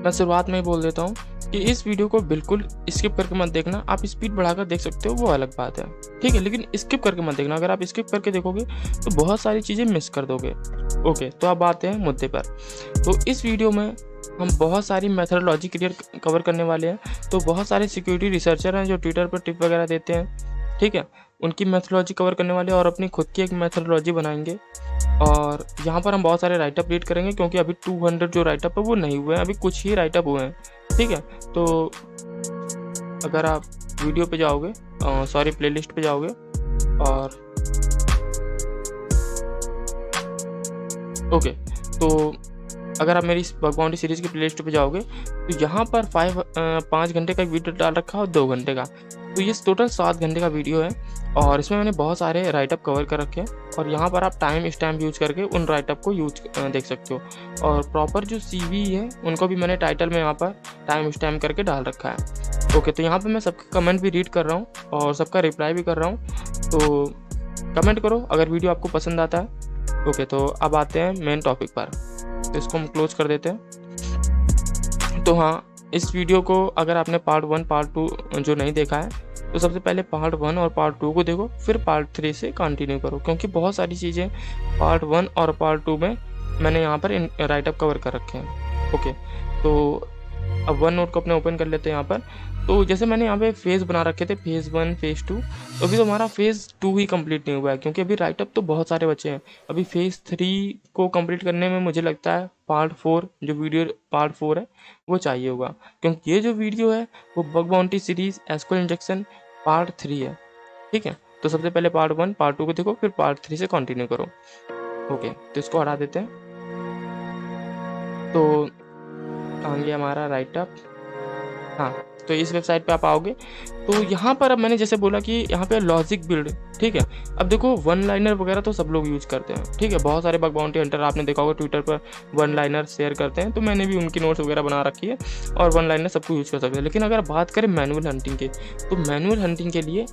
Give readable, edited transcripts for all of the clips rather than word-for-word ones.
मैं शुरुआत में ही बोल देता हूँ कि इस वीडियो को बिल्कुल स्किप करके मत देखना। आप स्पीड बढ़ाकर देख सकते हो, वो अलग बात है, ठीक है, लेकिन स्किप करके मत देखना। अगर आप स्किप करके देखोगे तो बहुत सारी चीज़ें मिस कर दोगे। ओके, तो अब आते हैं मुद्दे पर। तो इस वीडियो में हम बहुत सारी मेथडोलॉजी कवर करने वाले हैं। तो बहुत सारे सिक्योरिटी रिसर्चर हैं जो ट्विटर पर टिप वगैरह देते हैं, ठीक है, उनकी मेथडोलॉजी कवर करने वाले और अपनी खुद की एक मेथडोलॉजी बनाएंगे। और यहाँ पर हम बहुत सारे राइटअप रीड करेंगे क्योंकि अभी 200 जो राइटअप है वो नहीं हुए हैं, अभी कुछ ही राइटअप हुए हैं, ठीक है। तो अगर आप वीडियो पे जाओगे, सॉरी प्लेलिस्ट पे जाओगे और ओके, तो अगर आप मेरी इस बग बाउंटी सीरीज़ की प्लेलिस्ट पे जाओगे तो यहाँ पर 5 घंटे का वीडियो डाल रखा है और 2 घंटे का, तो ये टोटल 7 घंटे का वीडियो है। और इसमें मैंने बहुत सारे राइटअप कवर कर रखे हैं और यहाँ पर आप टाइम स्टैम्प यूज करके उन राइटअप को देख सकते हो। और प्रॉपर जो CV है उनको भी मैंने टाइटल में यहाँ पर टाइम स्टैम्प करके डाल रखा है। ओके, तो यहाँ पर मैं सबके कमेंट भी रीड कर रहा हूँ और सबका रिप्लाई भी कर रहा हूँ, तो कमेंट करो अगर वीडियो आपको पसंद आता है। ओके, तो अब आते हैं मेन टॉपिक पर, तो इसको हम क्लोज कर देते हैं। तो हाँ, इस वीडियो को अगर आपने पार्ट 1 पार्ट 2 जो नहीं देखा है तो सबसे पहले पार्ट 1 और पार्ट 2 को देखो, फिर पार्ट 3 से कंटिन्यू करो, क्योंकि बहुत सारी चीज़ें पार्ट 1 और पार्ट 2 में मैंने यहाँ पर राइटअप कवर कर रखे हैं। ओके, तो अब वन नोट को अपने ओपन कर लेते हैं यहाँ पर। तो जैसे मैंने यहाँ पे फेज़ बना रखे थे, फेज़ 1 फेज़ 2, तो अभी तो हमारा फेज़ 2 ही कंप्लीट नहीं हुआ है क्योंकि अभी राइटअप तो बहुत सारे बचे हैं। अभी फेज़ 3 को कंप्लीट करने में मुझे लगता है पार्ट 4 जो वीडियो पार्ट 4 है वो चाहिए होगा, क्योंकि ये जो वीडियो है वो bug bounty series SQL injection part 3 है, ठीक है। तो सबसे पहले पार्ट 1 पार्ट 2 को देखो, फिर पार्ट 3 से कंटिन्यू करो। ओके, तो इसको हटा देते हैं। तो कहाँ गया हमारा राइटअप? हाँ, तो इस वेबसाइट पे आप आओगे तो यहाँ पर अब मैंने जैसे बोला कि यहाँ पे लॉजिक बिल्ड, ठीक है। अब देखो वन लाइनर वगैरह तो सब लोग यूज़ करते हैं, ठीक है, बहुत सारे बग बाउंटी हंटर आपने देखा होगा ट्विटर पर वन लाइनर शेयर करते हैं, तो मैंने भी उनकी नोट्स वगैरह बना रखी है और वन लाइनर सबको यूज़ कर सकते हैं। लेकिन अगर बात करें मैनुअल हंटिंग की, तो मैनुअल हंटिंग के लिए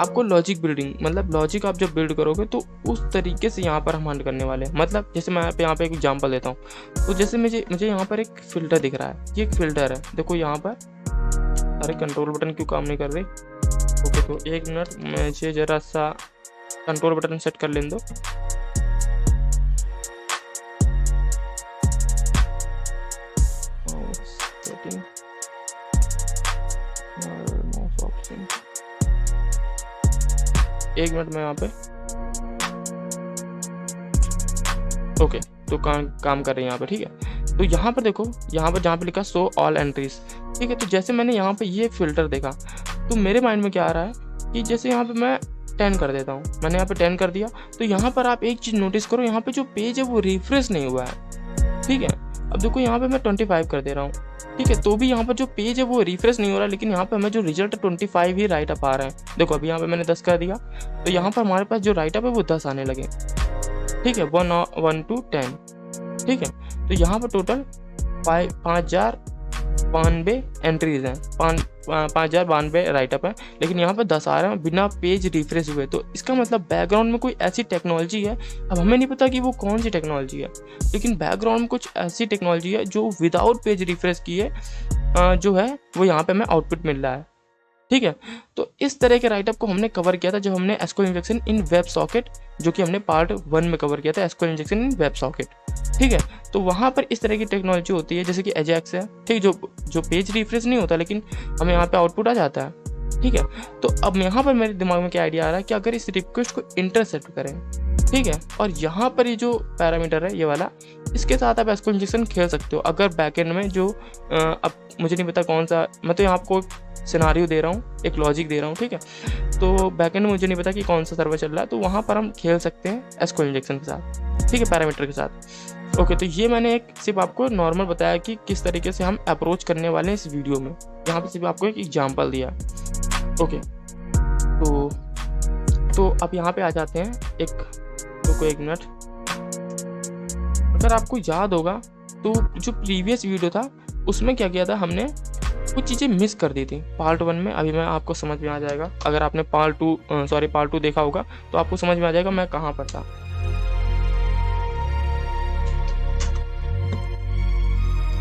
आपको लॉजिक बिल्डिंग, मतलब लॉजिक आप जब बिल्ड करोगे तो उस तरीके से यहाँ पर हम हंट करने वाले हैं। मतलब जैसे मैं यहाँ पे एक एग्जाम्पल देता हूँ, तो जैसे मुझे यहाँ पर एक फ़िल्टर दिख रहा है, ये एक फ़िल्टर है, देखो यहाँ पर। अरे कंट्रोल बटन क्यों काम नहीं कर रही? ओके, तो 1 मिनट मुझे ज़रा सा कंट्रोल बटन सेट कर लेने दो। एक मिनट में यहाँ पे ओके, तो काम कर रहे हैं यहाँ पे, ठीक है। तो यहाँ पर देखो, यहाँ पर जहाँ पे लिखा शो ऑल एंट्रीज, ठीक है। तो जैसे मैंने यहाँ पे ये फिल्टर देखा तो मेरे माइंड में क्या आ रहा है कि जैसे यहाँ पे मैं 10 कर देता हूँ, मैंने यहाँ पे 10 कर दिया, तो यहाँ पर आप एक चीज़ नोटिस करो, यहाँ पे जो पेज है वो रिफ्रेश नहीं हुआ है, ठीक है। अब देखो यहाँ पे मैं 25 कर दे रहा हूँ, ठीक है, तो भी यहाँ पर जो पेज है वो रिफ्रेश नहीं हो रहा, लेकिन यहाँ पे हमें जो रिजल्ट 25 ही राइटअप आ रहे हैं। देखो अभी यहाँ पे मैंने 10 कर दिया, तो यहाँ पर हमारे पास जो राइटअप है वो 10 आने लगे, ठीक है, 1 to 10, ठीक है। तो यहाँ पर टोटल 5092 एंट्रीज हैं, 5092 राइटअप है, लेकिन यहाँ पर 10 आ रहे हैं बिना पेज रिफ्रेश हुए। तो इसका मतलब बैकग्राउंड में कोई ऐसी टेक्नोलॉजी है, अब हमें नहीं पता कि वो कौन सी टेक्नोलॉजी है, लेकिन बैकग्राउंड में कुछ ऐसी टेक्नोलॉजी है जो विदाउट पेज रिफ्रेश किए जो है वो यहाँ पे हमें आउटपुट मिल रहा है, ठीक है। तो इस तरह के राइटअप को हमने कवर किया था जब हमने एसक्यूएल इंजेक्शन इन वेब सॉकेट, जो कि हमने पार्ट 1 में कवर किया था, एसक्यूएल इंजेक्शन इन वेब सॉकेट, ठीक है। तो वहाँ पर इस तरह की टेक्नोलॉजी होती है जैसे कि एजैक्स है, ठीक, जो पेज रिफ्रेश नहीं होता लेकिन हमें यहाँ पे आउटपुट आ जाता है, ठीक है। तो अब यहाँ पर मेरे दिमाग में क्या आइडिया आ रहा है कि अगर इस रिक्वेस्ट को इंटरसेप्ट करें, ठीक है, और यहाँ पर ये जो पैरामीटर है ये वाला, इसके साथ आप एसक्यूएल इंजेक्शन खेल सकते हो। अगर बैकएंड में जो अब मुझे नहीं पता कौन सा, मैं तो यहाँ आपको सिनारियो दे रहा हूँ, एक लॉजिक दे रहा हूँ, ठीक है। तो बैकएंड में मुझे नहीं पता कि कौन सा सर्वर चल रहा है, तो वहाँ पर हम खेल सकते हैं एसक्यूएल इंजेक्शन के साथ, ठीक है, पैरामीटर के साथ। ओके, तो ये मैंने एक सिर्फ आपको नॉर्मल बताया कि किस तरीके से हम अप्रोच करने वाले हैं इस वीडियो में। यहाँ पे सिर्फ आपको एक एग्जांपल दिया। ओके, तो अब यहाँ पे आ जाते हैं, एक मिनट। अगर आपको याद होगा तो जो प्रीवियस वीडियो था उसमें क्या किया था, हमने कुछ चीज़ें मिस कर दी थी पार्ट 1 में। अभी मैं आपको समझ में आ जाएगा, अगर आपने पार्ट 2 देखा होगा तो आपको समझ में आ जाएगा मैं कहाँ पर था।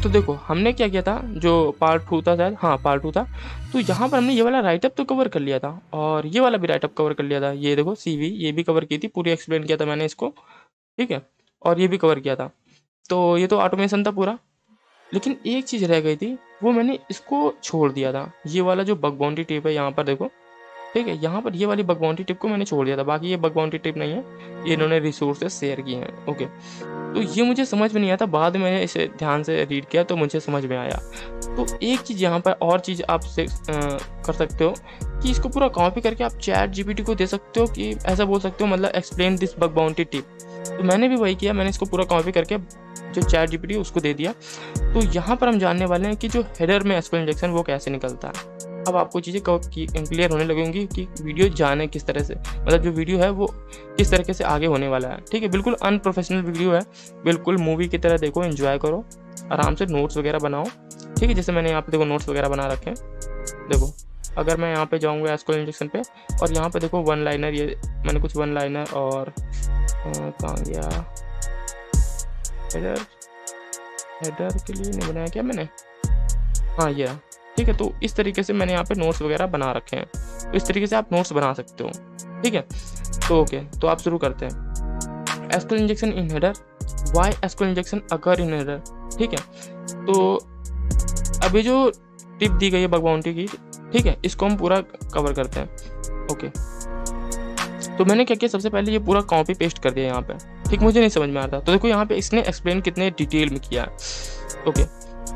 तो देखो हमने क्या किया था, जो पार्ट 2 था शायद, हाँ पार्ट 2 था, तो यहाँ पर हमने ये वाला राइटअप तो कवर कर लिया था और ये वाला भी राइटअप कवर कर लिया था। ये देखो सीवी ये भी कवर की थी, पूरी एक्सप्लेन किया था मैंने इसको, ठीक है, और ये भी कवर किया था। तो ये तो ऑटोमेशन था पूरा, लेकिन एक चीज़ रह गई थी, वो मैंने इसको छोड़ दिया था। ये वाला जो बग बाउंटी टिप है यहाँ पर देखो, ठीक है, यहाँ पर ये वाली बग बाउंटी टिप को मैंने छोड़ दिया था। बाकी ये बग बाउंटी टिप नहीं है, ये इन्होंने रिसोर्सेज शेयर किए हैं। ओके, तो ये मुझे समझ में नहीं आया था, बाद में मैंने इसे ध्यान से रीड किया तो मुझे समझ में आया। तो एक चीज़ यहाँ पर और चीज़ आप कर सकते हो कि इसको पूरा कॉपी करके आप चैट जीपीटी को दे सकते हो, कि ऐसा बोल सकते हो मतलब explain this bug bounty tip. तो मैंने भी वही किया, मैंने इसको पूरा कॉपी करके जो चैट जीपीटी उसको दे दिया। तो यहाँ पर हम जानने वाले हैं कि जो हेडर में एसक्यूएल इंजेक्शन वो कैसे निकलता है। अब आपको चीज़ें क्लियर होने लगेंगी कि वीडियो जाने किस तरह से, मतलब जो वीडियो है वो किस तरीके से आगे होने वाला है। ठीक है, बिल्कुल अनप्रोफेशनल वीडियो है, बिल्कुल मूवी की तरह देखो, एंजॉय करो, आराम से नोट्स वगैरह बनाओ। ठीक है, जैसे मैंने यहाँ पे देखो नोट्स वगैरह बना रखे हैं। देखो अगर मैं यहाँ पे जाऊँगा एसक्यूएल इंजेक्शन पे और यहाँ पे देखो वन लाइनर, ये मैंने कुछ वन लाइनर और कहाँ गया हेडर के लिए नहीं बनाया क्या मैंने, हाँ ये, ठीक है। तो इस तरीके से मैंने यहाँ पे नोट्स वगैरह बना रखे हैं, तो इस तरीके से आप नोट्स बना सकते हो। ठीक है, तो ओके, तो आप शुरू करते हैं। SQL injection in header, why SQL injection occur in header. ठीक है, तो अभी जो टिप दी गई है बग बाउंटी की, ठीक है, इसको हम पूरा कवर करते हैं। ओके, तो मैंने क्या किया, सबसे पहले ये पूरा कॉपी पेस्ट कर दिया यहाँ पे। ठीक, मुझे नहीं समझ में आ रहा था, तो देखो यहाँ पे इसने एक्सप्लेन कितने डिटेल में किया है। ओके,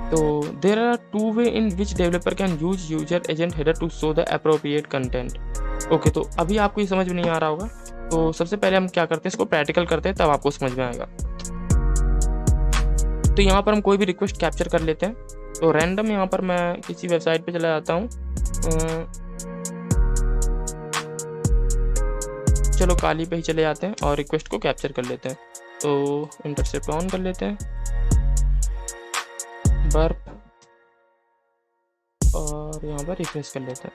तो there are two ways in which developer can use user agent header to show the appropriate content. Okay, तो अभी आपको ये समझ में नहीं आ रहा होगा, तो सबसे पहले हम क्या करते हैं, इसको प्रैक्टिकल करते हैं, तब आपको समझ में आएगा। तो यहाँ पर हम कोई भी रिक्वेस्ट कैप्चर कर लेते हैं। तो रैंडम यहाँ पर मैं किसी वेबसाइट पे चला जाता हूँ, चलो काली पे ही चले जाते हैं और रिक्वेस्ट को कैप्चर कर लेते हैं। तो इंटरसेप्ट ऑन कर लेते हैं, बर्प, और यहाँ पर रिफ्रेश कर लेते हैं।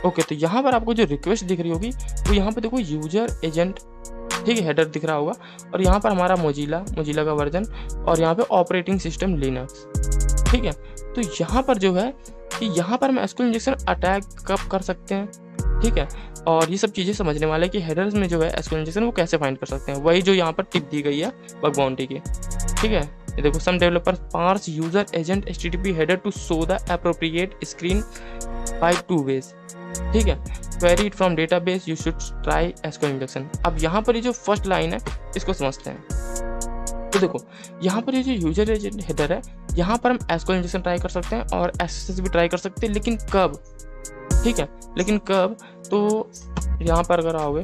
ओके, तो यहाँ पर आपको जो रिक्वेस्ट दिख रही होगी वो यहाँ पर देखो यूजर एजेंट, ठीक है, हेडर दिख रहा होगा, और यहाँ पर हमारा मोजिला का वर्जन, और यहाँ पे ऑपरेटिंग सिस्टम लिनक्स। ठीक है, तो यहाँ पर जो है कि यहाँ पर हम एसक्यूएल इंजेक्शन अटैक कब कर सकते हैं, ठीक है, और ये सब चीज़ें समझने वाले कि हेडर्स में जो है एसक्यूएल इंजेक्शन वो कैसे फाइंड कर सकते हैं, वही जो यहाँ पर टिप दी गई है बग बाउंटी की। ठीक है, ये देखो some developers parse user agent HTTP header to show the appropriate screen by 2 ways. ठीक है, query it from database, you should try SQL injection. अब यहाँ पर ये जो फर्स्ट लाइन है इसको समझते हैं। तो देखो यहाँ पर ये जो यूजर एजेंट हेडर है, यहाँ पर हम एसक्यूएल इंजेक्शन ट्राई कर सकते हैं और एसएसएस भी ट्राई कर सकते हैं, लेकिन कब, ठीक है, लेकिन कब, तो यहाँ पर अगर आओगे,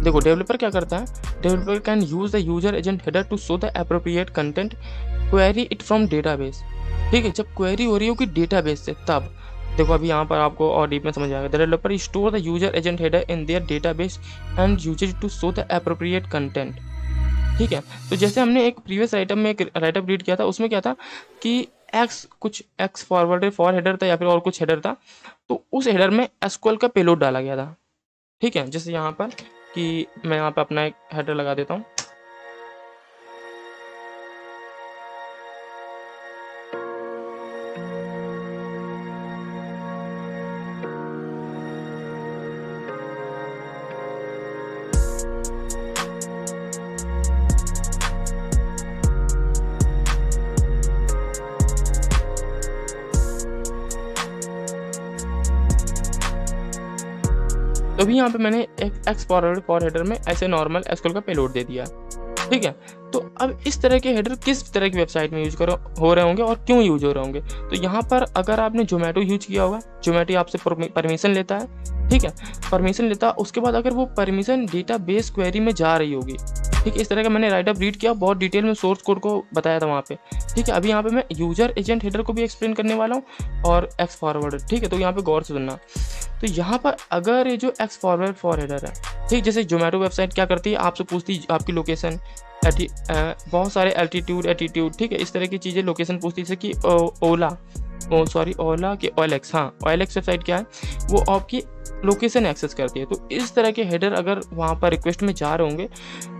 देखो डेवलपर क्या करता है, developer can use the user agent header to show the appropriate content, query it from database. ठीक है, जब क्वेरी हो रही होगी डेटाबेस से, तब देखो अभी यहाँ पर आपको और डीप में समझ आएगा। The developer store the user agent header in their database and use it to show the appropriate content. ठीक है, तो जैसे हमने एक प्रीवियस राइटअप में एक राइटअप रीड किया था, उसमें क्या था कि एक्स फॉरवर्ड फॉर हेडर था या फिर और कुछ हेडर था, तो उस हेडर में एसक्यूएल का पेलोड डाला गया था। ठीक है, जैसे यहाँ पर कि मैं यहाँ पे अपना एक हेडर लगा देता हूँ, तो अभी यहाँ पे मैंने एक एक्स फॉरवर्ड फॉर हेडर में ऐसे नॉर्मल एसक्यूएल का पेलोड दे दिया। ठीक है, तो अब इस तरह के हेडर किस तरह की वेबसाइट में यूज हो रहे होंगे और क्यों यूज हो रहे होंगे। तो यहाँ पर अगर आपने जोमेटो यूज किया होगा, जोमेटो आपसे परमिशन लेता है, ठीक है, परमिशन लेता है, उसके बाद अगर वो परमिशन डेटाबेस क्वेरी में जा रही होगी, ठीक है, इस तरह का मैंने राइटअप रीड किया, बहुत डिटेल में सोर्स कोड को बताया था वहाँ पे। ठीक है, अभी यहाँ पे मैं यूजर एजेंट हेडर को भी एक्सप्लेन करने वाला हूँ और एक्स फॉरवर्ड। ठीक है, तो यहाँ पे गौर से सुनना। तो यहाँ पर अगर ये जो एक्स फॉरवर्ड फॉर हेडर है, ठीक, जैसे जोमेटो वेबसाइट क्या करती है, आपसे पूछती है आपकी लोकेशन, बहुत सारे एटीट्यूड, ठीक है, इस तरह की चीज़ें लोकेशन पूछती है, जैसे कि ओला की OLX, हाँ OLX वेबसाइट क्या है, वो आपकी लोकेशन एक्सेस करती है। तो इस तरह के हेडर अगर वहाँ पर रिक्वेस्ट में जा रहे होंगे,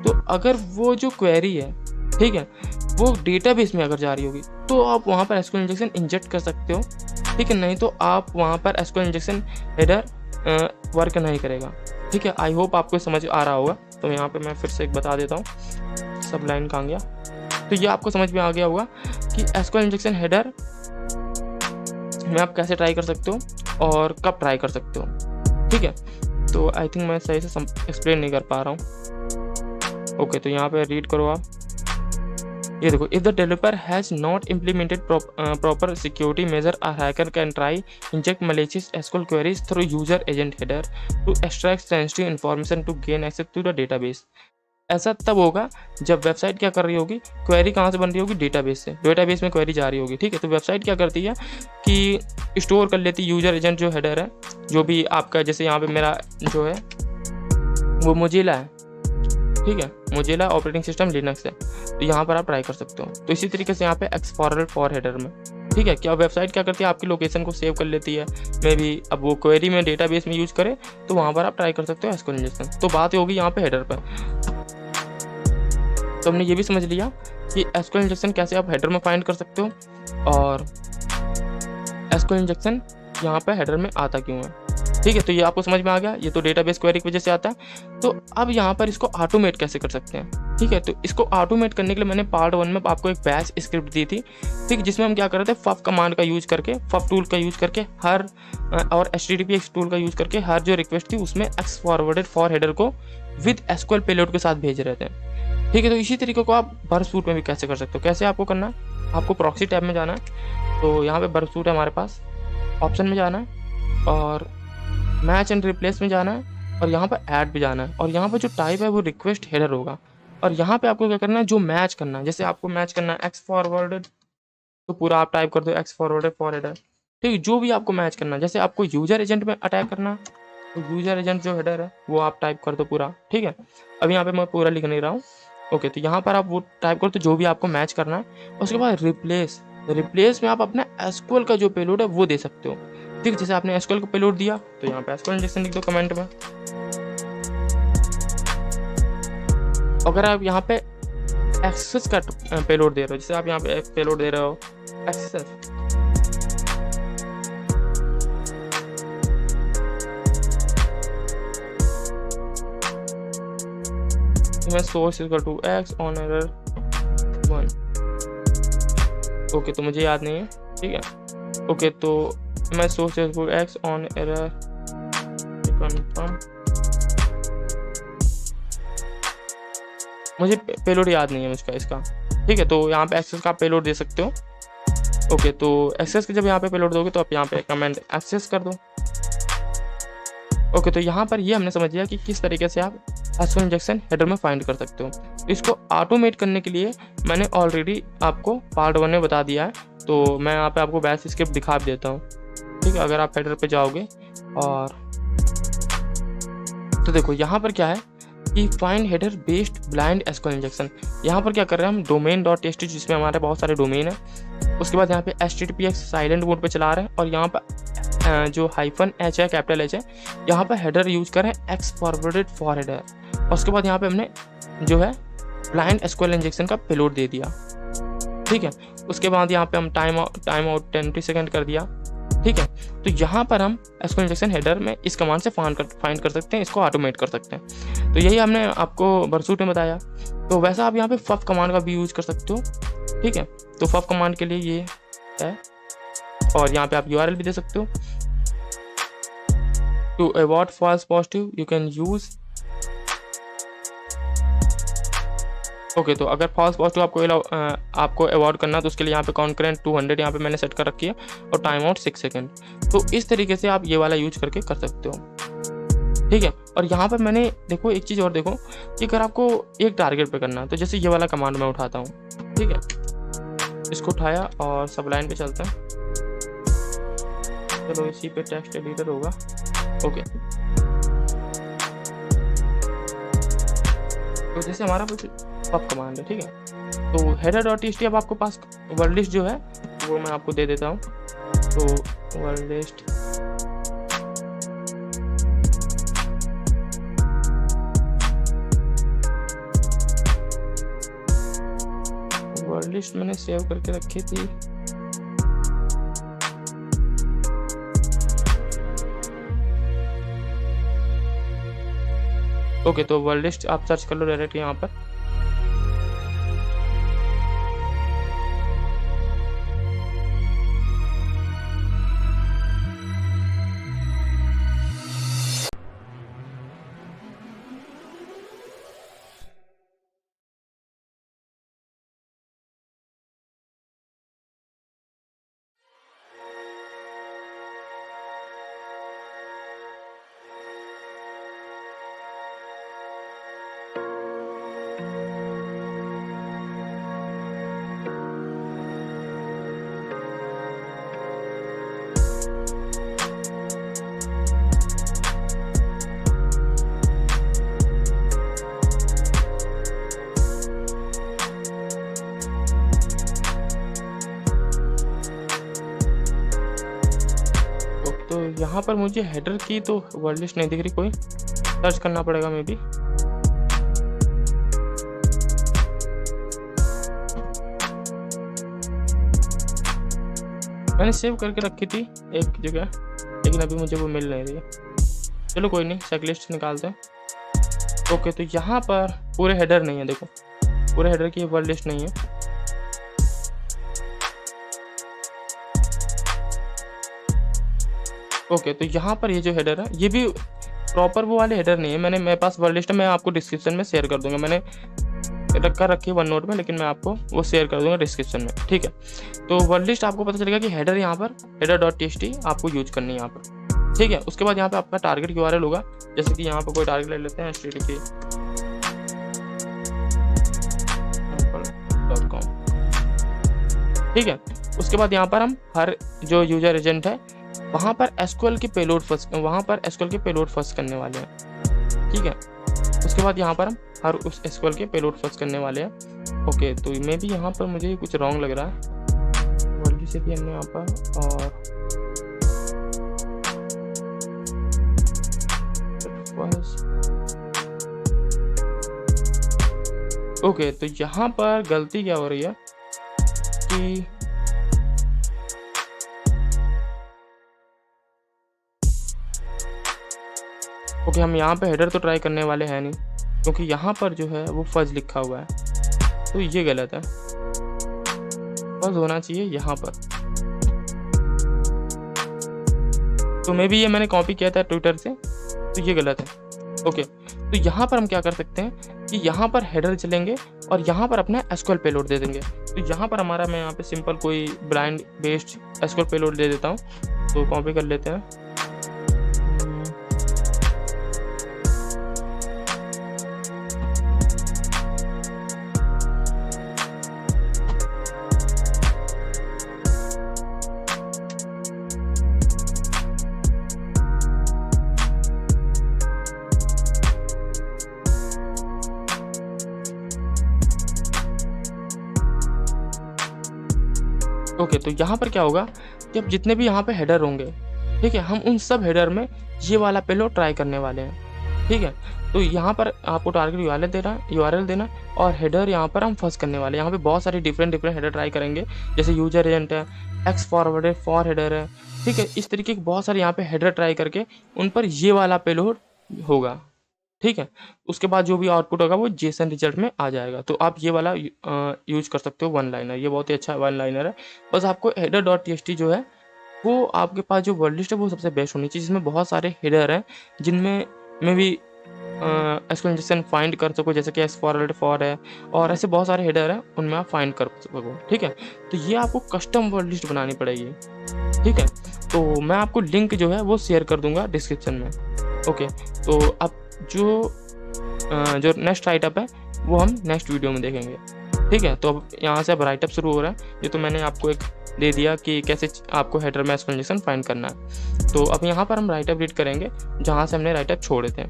तो अगर वो जो क्वेरी है, ठीक है, वो डेटाबेस में अगर जा रही होगी, तो आप वहाँ पर एसक्यूएल इंजेक्शन इंजेक्ट कर सकते हो, ठीक है। नहीं तो आप वहाँ पर एसक्यूएल इंजेक्शन हेडर वर्क नहीं करेगा, ठीक है। आई होप आपको समझ आ रहा होगा। तो यहाँ पे मैं फिर से एक बता देता हूँ, सब लाइन कहाँ गया। तो ये आपको समझ में आ गया होगा कि एसक्यूएल इंजेक्शन हेडर में आप कैसे ट्राई कर सकते हो और कब ट्राई कर सकते हो, ठीक है। तो आई थिंक मैं सही से एक्सप्लेन नहीं कर पा रहा हूँ। ओके, तो यहाँ पे रीड करो आप, ये देखो, if the developer has not implemented proper security measure, a hacker can try inject malicious SQL queries through user agent header to extract sensitive information to gain access to the database। ऐसा तब होगा जब website क्या कर रही होगी, query कहाँ से बन रही होगी, डेटाबेस से, डेटाबेस में क्वेरी जा रही होगी, ठीक है। तो वेबसाइट क्या करती है कि स्टोर कर लेती यूजर एजेंट जो हेडर है, जो भी आपका, जैसे यहाँ पे मेरा जो है वो मोजिला है, ठीक है, मोजिला ऑपरेटिंग सिस्टम लिनक्स है। तो यहाँ पर आप ट्राई कर सकते हो। तो इसी तरीके से यहाँ पे एक्सप्लोरर फॉर हेडर में, ठीक है, क्या वेबसाइट क्या करती है, आपकी लोकेशन को सेव कर लेती है, मे भी अब वो क्वेरी में डेटाबेस में यूज करे, तो वहाँ पर आप ट्राई कर सकते हो एसक्यूएल इंजेक्शन। तो बात होगी यहाँ पे हेडर पर। तो हमने ये भी समझ लिया कि एसक्यूएल इंजेक्शन कैसे आप हेडर में फाइंड कर सकते हो और एसक्यूएल इंजेक्शन यहाँ पे हेडर में आता क्यों है, ठीक है। तो ये आपको समझ में आ गया, ये तो डेटाबेस क्वेरी की वजह से आता है। तो अब यहाँ पर इसको ऑटोमेट कैसे कर सकते हैं, ठीक है। तो इसको ऑटोमेट करने के लिए मैंने पार्ट 1 में आपको एक बैच स्क्रिप्ट दी थी, ठीक, जिसमें हम क्या कर रहे थे, फफ कमांड का यूज करके, फफ टूल का यूज करके हर और HTTPS टूल का यूज करके हर जो रिक्वेस्ट थी उसमें एक्स फॉरवर्डेड फॉर हेडर को विद एसक्यूएल पेलोड के साथ भेज रहे थे, ठीक है। तो इसी तरीके को आप बर्बसूट में भी कैसे कर सकते हो। कैसे आपको करना है, आपको प्रॉक्सी टैब में जाना है। तो यहाँ पे बर्बसूट है हमारे पास, ऑप्शन में जाना है और मैच एंड रिप्लेस में जाना है और यहाँ पर ऐड पे जाना है और यहाँ पर जो टाइप है वो रिक्वेस्ट हेडर होगा। और यहाँ पे आपको क्या करना है, जो मैच करना है, जैसे आपको मैच करना है एक्स फॉरवर्डेड, तो पूरा आप टाइप कर दो एक्स फॉरवर्डेड फॉर हेडर, ठीक है। जो भी आपको मैच करना है, जैसे आपको यूजर एजेंट में अटैक करना है, तो यूजर एजेंट जो हेडर है वो आप टाइप कर दो पूरा, ठीक है। अब यहाँ पे मैं पूरा लिख नहीं रहा हूँ, ओके। तो यहाँ पर आप वो टाइप कर दो जो भी आपको मैच करना है। उसके बाद रिप्लेस में आप अपना एसक्यूएल का जो पेलोड है वो दे सकते हो, ठीक। जैसे आपने एसक्यूएल को पेलोड दिया, तो यहाँ पे एसक्यूएल इंजेक्शन लिख दो कमेंट में। अगर आप यहाँ पे एक्सेस का पेलोड दे रहे हो, जैसे आप यहाँ पे पेलोड दे रहे हो एक्सेस, मैं source equal to x on error 1, okay. तो मुझे याद नहीं है, ठीक है, ओके। तो मैं source equal to x on error confirm, मुझे पेलोड याद नहीं है उसका, इसका, ठीक है। तो यहाँ पे एक्सेस का पेलोड दे सकते हो, ओके। तो एक्सेस के जब यहाँ पे पेलोड दोगे तो आप यहाँ पे कमेंट एक्सेस कर दो, ओके। तो यहाँ पर ये हमने समझ लिया कि किस तरीके से आप एसक्यूएल इंजेक्शन हेडर में फाइंड कर सकते हो। इसको ऑटोमेट करने के लिए मैंने ऑलरेडी आपको पार्ट 1 में बता दिया है, तो मैं यहाँ पे आपको बैच स्क्रिप्ट दिखा भी देता हूँ, ठीक है। अगर आप हेडर पे जाओगे और तो देखो यहाँ पर क्या है कि find header based blind SQL injection. यहाँ पर क्या कर रहे हैं हम, domain.txt जिसमें हमारे बहुत सारे डोमेन है, उसके बाद यहाँ पे HTTPS साइलेंट मोड पे चला रहे हैं और यहाँ पर जो -H है, कैपिटल H है, यहाँ पर हेडर यूज कर रहे हैं एक्स फॉरवर्डेड फॉर हेडर। और उसके बाद यहाँ पे हमने जो है ब्लाइंड एसक्यूएल इंजेक्शन का पेलोड दे दिया, ठीक है। उसके बाद यहाँ पे हम टाइम आउट 20 सेकेंड कर दिया, ठीक है। तो यहाँ पर हम एसक्यूएल इंजेक्शन हेडर में इस कमांड से फाइंड कर सकते हैं, इसको ऑटोमेट कर सकते हैं। तो यही हमने आपको बर्बसूट में बताया। तो वैसा आप यहाँ पे फफ कमांड का भी यूज कर सकते हो, ठीक है। तो फफ कमांड के लिए ये है और यहाँ पे आप URL भी दे सकते हो। To avoid false positive you can use, okay. तो अगर फॉल्स पॉजिटिव आपको अवॉइड करना है तो उसके लिए यहाँ पे कॉन्करेंट 200 यहाँ पे मैंने सेट कर रखी है और टाइम आउट 6 सेकेंड। तो इस तरीके से आप ये वाला यूज करके कर सकते हो, ठीक है। और यहाँ पर मैंने देखो एक चीज़ और देखो कि अगर आपको एक टारगेट पे करना है तो जैसे ये वाला कमांड मैं उठाता हूँ, ठीक है, इसको उठाया और सब लाइन पे चलते हैं। चलो इसी पे टेक्स्ट एडिटर होगा, ओके। तो जैसे हमारा कुछ पब कमांड है, ठीक है। तो header.txt अब आपको पास वर्ड लिस्ट जो है वो मैं आपको दे देता हूँ। तो वर्ड लिस्ट वर्ड लिस्ट मैंने सेव करके रखी थी। ओके, तो वर्ड लिस्ट आप सर्च कर लो डायरेक्ट यहाँ पर। तो यहाँ पर मुझे हेडर की तो वर्ड लिस्ट नहीं दिख रही, कोई सर्च करना पड़ेगा मे बी। मैंने सेव करके रखी थी एक जगह, लेकिन अभी मुझे वो मिल नहीं रही है। चलो कोई नहीं, चेकलिस्ट निकालते हैं। ओके, तो यहाँ पर पूरे हेडर नहीं है, देखो पूरे हेडर की वर्ड लिस्ट नहीं है। ओके, तो यहाँ पर ये जो हेडर है ये भी प्रॉपर वो वाले हेडर नहीं है। मेरे पास वर्ड लिस्ट मैं आपको डिस्क्रिप्शन में शेयर कर दूंगा। मैंने रखी है वन नोट में, लेकिन मैं आपको वो शेयर कर दूंगा डिस्क्रिप्शन में, ठीक है। तो वर्ड लिस्ट आपको पता चलेगा कि हेडर यहाँ पर header.txt आपको यूज करनी है यहाँ पर, ठीक है। उसके बाद यहाँ पे आपका टारगेट URL होगा, जैसे कि यहाँ पर कोई टारगेट ले लेते हैं http.com, ठीक है। उसके बाद यहाँ पर हम हर जो यूजर एजेंट है वहाँ पर SQL के पेलोड फर्स्ट करने वाले हैं, ठीक है। उसके बाद यहाँ पर हम हर उस SQL के पेलोड फर्स्ट करने वाले हैं। ओके, तो मे भी यहाँ पर मुझे कुछ रॉन्ग लग रहा है। वर्ल्ड से भी हमने यहाँ पर और ओके, तो यहाँ पर गलती क्या हो रही है कि ओके, हम यहाँ पे हेडर तो ट्राई करने वाले हैं नहीं, क्योंकि यहाँ पर जो है वो फज लिखा हुआ है, तो ये गलत है। फज होना चाहिए यहाँ पर। तो मे भी ये मैंने कॉपी किया था ट्विटर से, तो ये गलत है। ओके, तो यहाँ पर हम क्या कर सकते हैं कि यहाँ पर हेडर चलेंगे और यहाँ पर अपना SQL पेलोड दे देंगे। तो यहाँ पर हमारा, मैं यहाँ पे सिंपल कोई ब्लाइंड बेस्ड SQL पेलोड दे देता हूँ। तो कॉपी कर लेते हैं। ओके, तो यहाँ पर क्या होगा कि अब जितने भी यहाँ पे हेडर होंगे, ठीक है, हम उन सब हेडर में ये वाला पेलोड ट्राई करने वाले हैं, ठीक है। तो यहाँ पर आपको टारगेट URL देना और हेडर यहाँ पर हम फर्स्ट करने वाले हैं। यहाँ पे बहुत सारे डिफरेंट हेडर ट्राई करेंगे, जैसे यूजर एजेंट है, एक्स फॉरवर्ड है, फॉर हेडर है, ठीक है। इस तरीके के बहुत सारे यहाँ पे हेडर ट्राई करके उन पर ये वाला पेलोड होगा, ठीक है। उसके बाद जो भी आउटपुट होगा वो जेसन रिजल्ट में आ जाएगा। तो आप ये वाला यूज कर सकते हो, वन लाइनर। ये बहुत ही अच्छा वन लाइनर है। बस आपको header.txt जो है वो आपके पास जो वर्ड लिस्ट है वो सबसे बेस्ट होनी चाहिए, जिसमें बहुत सारे हेडर हैं, जिनमें में भी SQL इंजेक्शन फाइंड कर सको, जैसे कि एक्स फॉरवर्ड फॉर है, और ऐसे बहुत सारे हेडर हैं, उनमें आप फाइंड कर सको, ठीक है। तो ये आपको कस्टम वर्ड लिस्ट बनानी पड़ेगी, ठीक है। तो मैं आपको लिंक जो है वो शेयर कर दूंगा डिस्क्रिप्शन में। ओके, तो अब जो नेक्स्ट राइटअप है वो हम नेक्स्ट वीडियो में देखेंगे, ठीक है। तो अब यहाँ से अब राइटअप शुरू हो रहा है। ये तो मैंने आपको एक दे दिया कि कैसे आपको हेडर में SQL इंजेक्शन फाइंड करना है। तो अब यहाँ पर हम राइटअप रीड करेंगे जहाँ से हमने राइटअप छोड़े थे।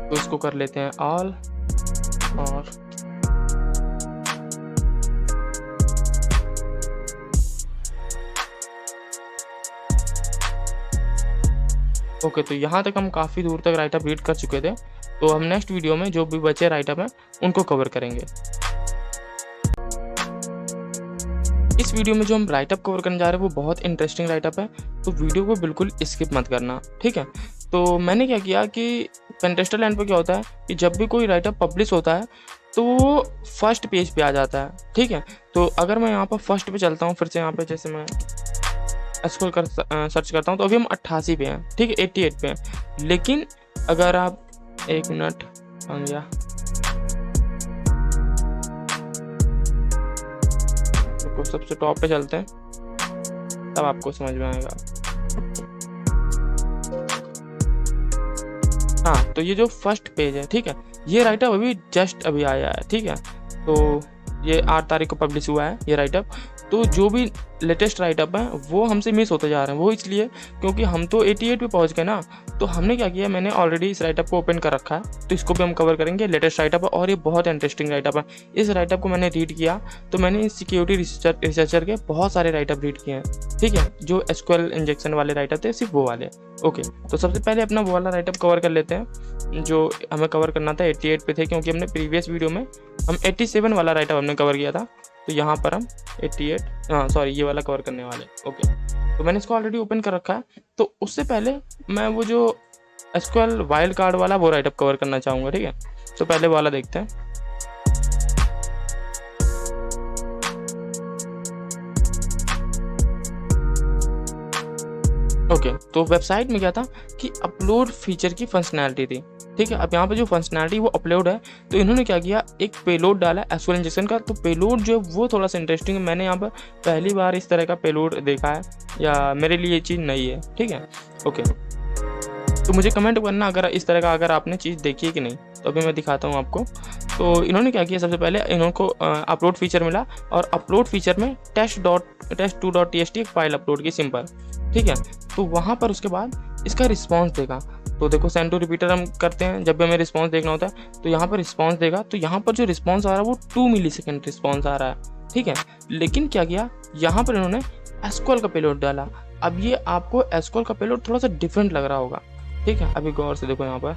तो इसको कर लेते हैं ऑल, और ओके, तो यहाँ तक हम काफ़ी दूर तक राइटअप रीड कर चुके थे। तो हम नेक्स्ट वीडियो में जो भी बचे राइटअप हैं उनको कवर करेंगे। इस वीडियो में जो हम राइटअप कवर करने जा रहे हैं वो बहुत इंटरेस्टिंग राइटअप है, तो वीडियो को बिल्कुल स्किप मत करना, ठीक है। तो मैंने क्या किया कि कंटेस्टेंट लाइन पर क्या होता है कि जब भी कोई राइटअप पब्लिश होता है तो वो फर्स्ट पेज पे आ जाता है, ठीक है। तो अगर मैं यहाँ पर फर्स्ट पे चलता हूँ, फिर से यहाँ पे जैसे मैं स्क्रॉल कर सर्च करता हूँ तो अभी हम 88 पे हैं, ठीक है, 88 पे हैं। लेकिन अगर आप 1 मिनट आ गया, तो सबसे टॉप पे चलते हैं तब आपको समझ में आएगा। हाँ, तो ये जो फर्स्ट पेज है, ठीक है, ये राइटअप अभी जस्ट अभी आया है, ठीक है। तो ये 8 तारीख को पब्लिश हुआ है ये राइटअप। तो जो भी लेटेस्ट राइटअप है वो हमसे मिस होते जा रहे हैं, वो इसलिए क्योंकि हम तो 88 पे पहुंच गए ना। तो हमने क्या किया, मैंने ऑलरेडी इस राइटअप को ओपन कर रखा है, तो इसको भी हम कवर करेंगे। लेटेस्ट राइटअप है और ये बहुत इंटरेस्टिंग राइटअप है। इस राइटअप को मैंने रीड किया तो मैंने इस सिक्योरिटी रिसर्चर के बहुत सारे राइटअप रीड किए हैं, ठीक है। जो SQL इंजेक्शन वाले राइटअप थे, सिर्फ वो वाले। ओके, तो सबसे पहले अपना वो वाला राइटअप कवर कर लेते हैं जो हमें कवर करना था। 88 पे थे क्योंकि हमने प्रीवियस वीडियो में हम 87 वाला राइटअप हमने कवर किया था, तो यहाँ पर हम 88 ये वाला कवर करने वाले। ओके, तो मैंने इसको ऑलरेडी ओपन कर रखा है। तो उससे पहले मैं वो जो SQL वाइल्ड कार्ड वाला वो राइटअप कवर करना चाहूँगा, ठीक है। तो पहले वाला देखते हैं। ओके, तो वेबसाइट में क्या था कि अपलोड फीचर की फंक्शनैलिटी थी, ठीक है। अब यहाँ पे जो फंक्शनैलिटी वो अपलोड है, तो इन्होंने क्या किया, एक पेलोड डाला SQL इंजेक्शन का। तो पेलोड जो है वो थोड़ा सा इंटरेस्टिंग है। मैंने यहाँ पर पहली बार इस तरह का पेलोड देखा है, या मेरे लिए ये चीज़ नई है, ठीक है। ओके, तो मुझे कमेंट करना अगर इस तरह का अगर आपने चीज़ देखी है कि नहीं। तो अभी मैं दिखाता हूँ आपको। तो इन्होंने क्या किया, सबसे पहले इनको अपलोड फीचर मिला और अपलोड फीचर में test2.txt एक फाइल अपलोड की सिंपल, ठीक है। तो वहाँ पर उसके बाद इसका रिस्पॉन्स देगा। तो देखो सेंड टू रिपीटर हम करते हैं जब भी हमें रिस्पॉन्स देखना होता है, तो यहाँ पर रिस्पॉन्स देगा। तो यहाँ पर जो रिस्पॉन्स आ रहा है वो 2 मिलीसेकंड रिस्पॉन्स आ रहा है, ठीक है। लेकिन क्या किया, यहाँ पर इन्होंने SQL का पेलोड डाला। अब ये आपको SQL का पेलोड थोड़ा सा डिफरेंट लग रहा होगा, ठीक है। अभी गौर से देखो, यहाँ पर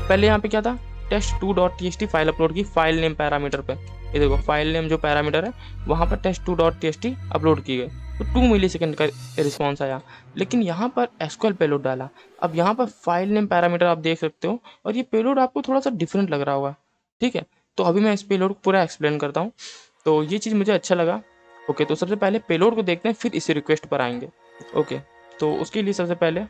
पहले यहाँ पे क्या था, test2.txt फाइल अपलोड की फाइल नेम पैरामीटर पे। ये देखो फाइल नेम जो पैरामीटर है वहाँ पर test2.txt अपलोड की गई, तो 2 मिलीसेकंड का रिस्पॉन्स आया। लेकिन यहाँ पर SQL पेलोड डाला। अब यहाँ पर फाइल नेम पैरामीटर आप देख सकते हो, और ये पेलोड आपको थोड़ा सा डिफरेंट लग रहा होगा, ठीक है। तो अभी मैं इस पेलोड को पूरा एक्सप्लेन करता हूँ। तो ये चीज़ मुझे अच्छा लगा। ओके, तो सबसे पहले पेलोड को देखते हैं, फिर इसी रिक्वेस्ट पर आएंगे। ओके, तो उसके लिए सबसे पहले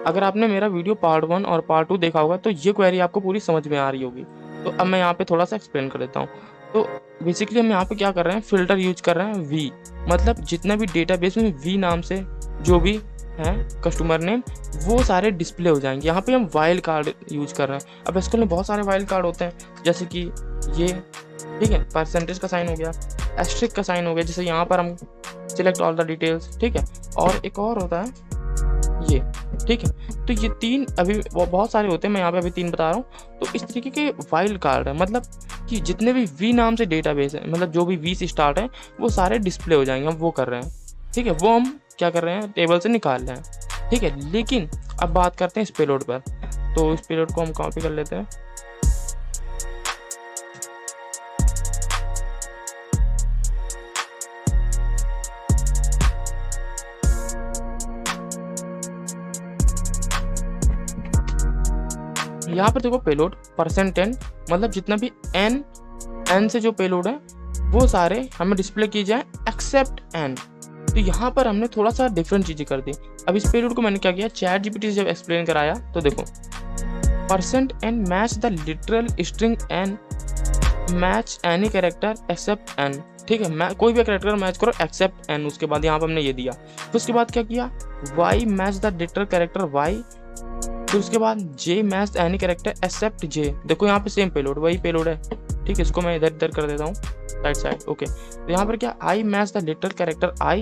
अगर आपने मेरा वीडियो पार्ट 1 और पार्ट 2 देखा होगा तो ये क्वेरी आपको पूरी समझ में आ रही होगी। तो अब मैं यहाँ पे थोड़ा सा एक्सप्लेन कर देता हूँ। तो बेसिकली हम यहाँ पे क्या कर रहे हैं, फिल्टर यूज कर रहे हैं वी, मतलब जितना भी डेटाबेस में वी नाम से जो भी है कस्टमर नेम, वो सारे डिस्प्ले हो जाएंगे। यहाँ पे हम वाइल्ड कार्ड यूज कर रहे हैं। अब SQL में बहुत सारे वाइल्ड कार्ड होते हैं, जैसे कि ये, ठीक है, परसेंटेज का साइन हो गया, एस्ट्रिक का साइन हो गया, जैसे यहाँ पर हम सिलेक्ट ऑल द डिटेल्स, ठीक है। और एक और होता है ये, ठीक है। तो ये 3 अभी बहुत सारे होते हैं, मैं यहाँ पे अभी 3 बता रहा हूँ। तो इस तरीके के वाइल्ड कार्ड है, मतलब कि जितने भी वी नाम से डेटाबेस है, मतलब जो भी वी से स्टार्ट है, वो सारे डिस्प्ले हो जाएंगे। हम वो कर रहे हैं, ठीक है। वो हम क्या कर रहे हैं, टेबल से निकाल रहे हैं, ठीक है। लेकिन अब बात करते हैं इस पेलोड पर। तो इस पेलोड को हम कॉपी कर लेते हैं। यहाँ पर देखो पेलोड %n, मतलब जितना भी n से जो पेलोड है वो सारे हमें डिस्प्ले किए जाए एक्सेप्ट n। तो यहाँ पर हमने थोड़ा सा डिफरेंट चीज़ें कर दी। अब इस पेलोड को मैंने क्या किया, ChatGPT से जब एक्सप्लेन कराया तो देखो %n match the literal string n match any character except n, ठीक है। कोई भी कैरेक्टर मैच करो एक्सेप्ट n। उसके बाद यहाँ पर हमने ये दिया। फिर उसके बाद क्या किया, y match the literal character y। फिर उसके बाद J match any character except J। देखो यहाँ पे सेम पेलोड, वही पेलोड है, ठीक है। इसको मैं इधर इधर कर देता हूँ, राइट साइड। ओके, तो यहाँ पर क्या, I match the literal character I,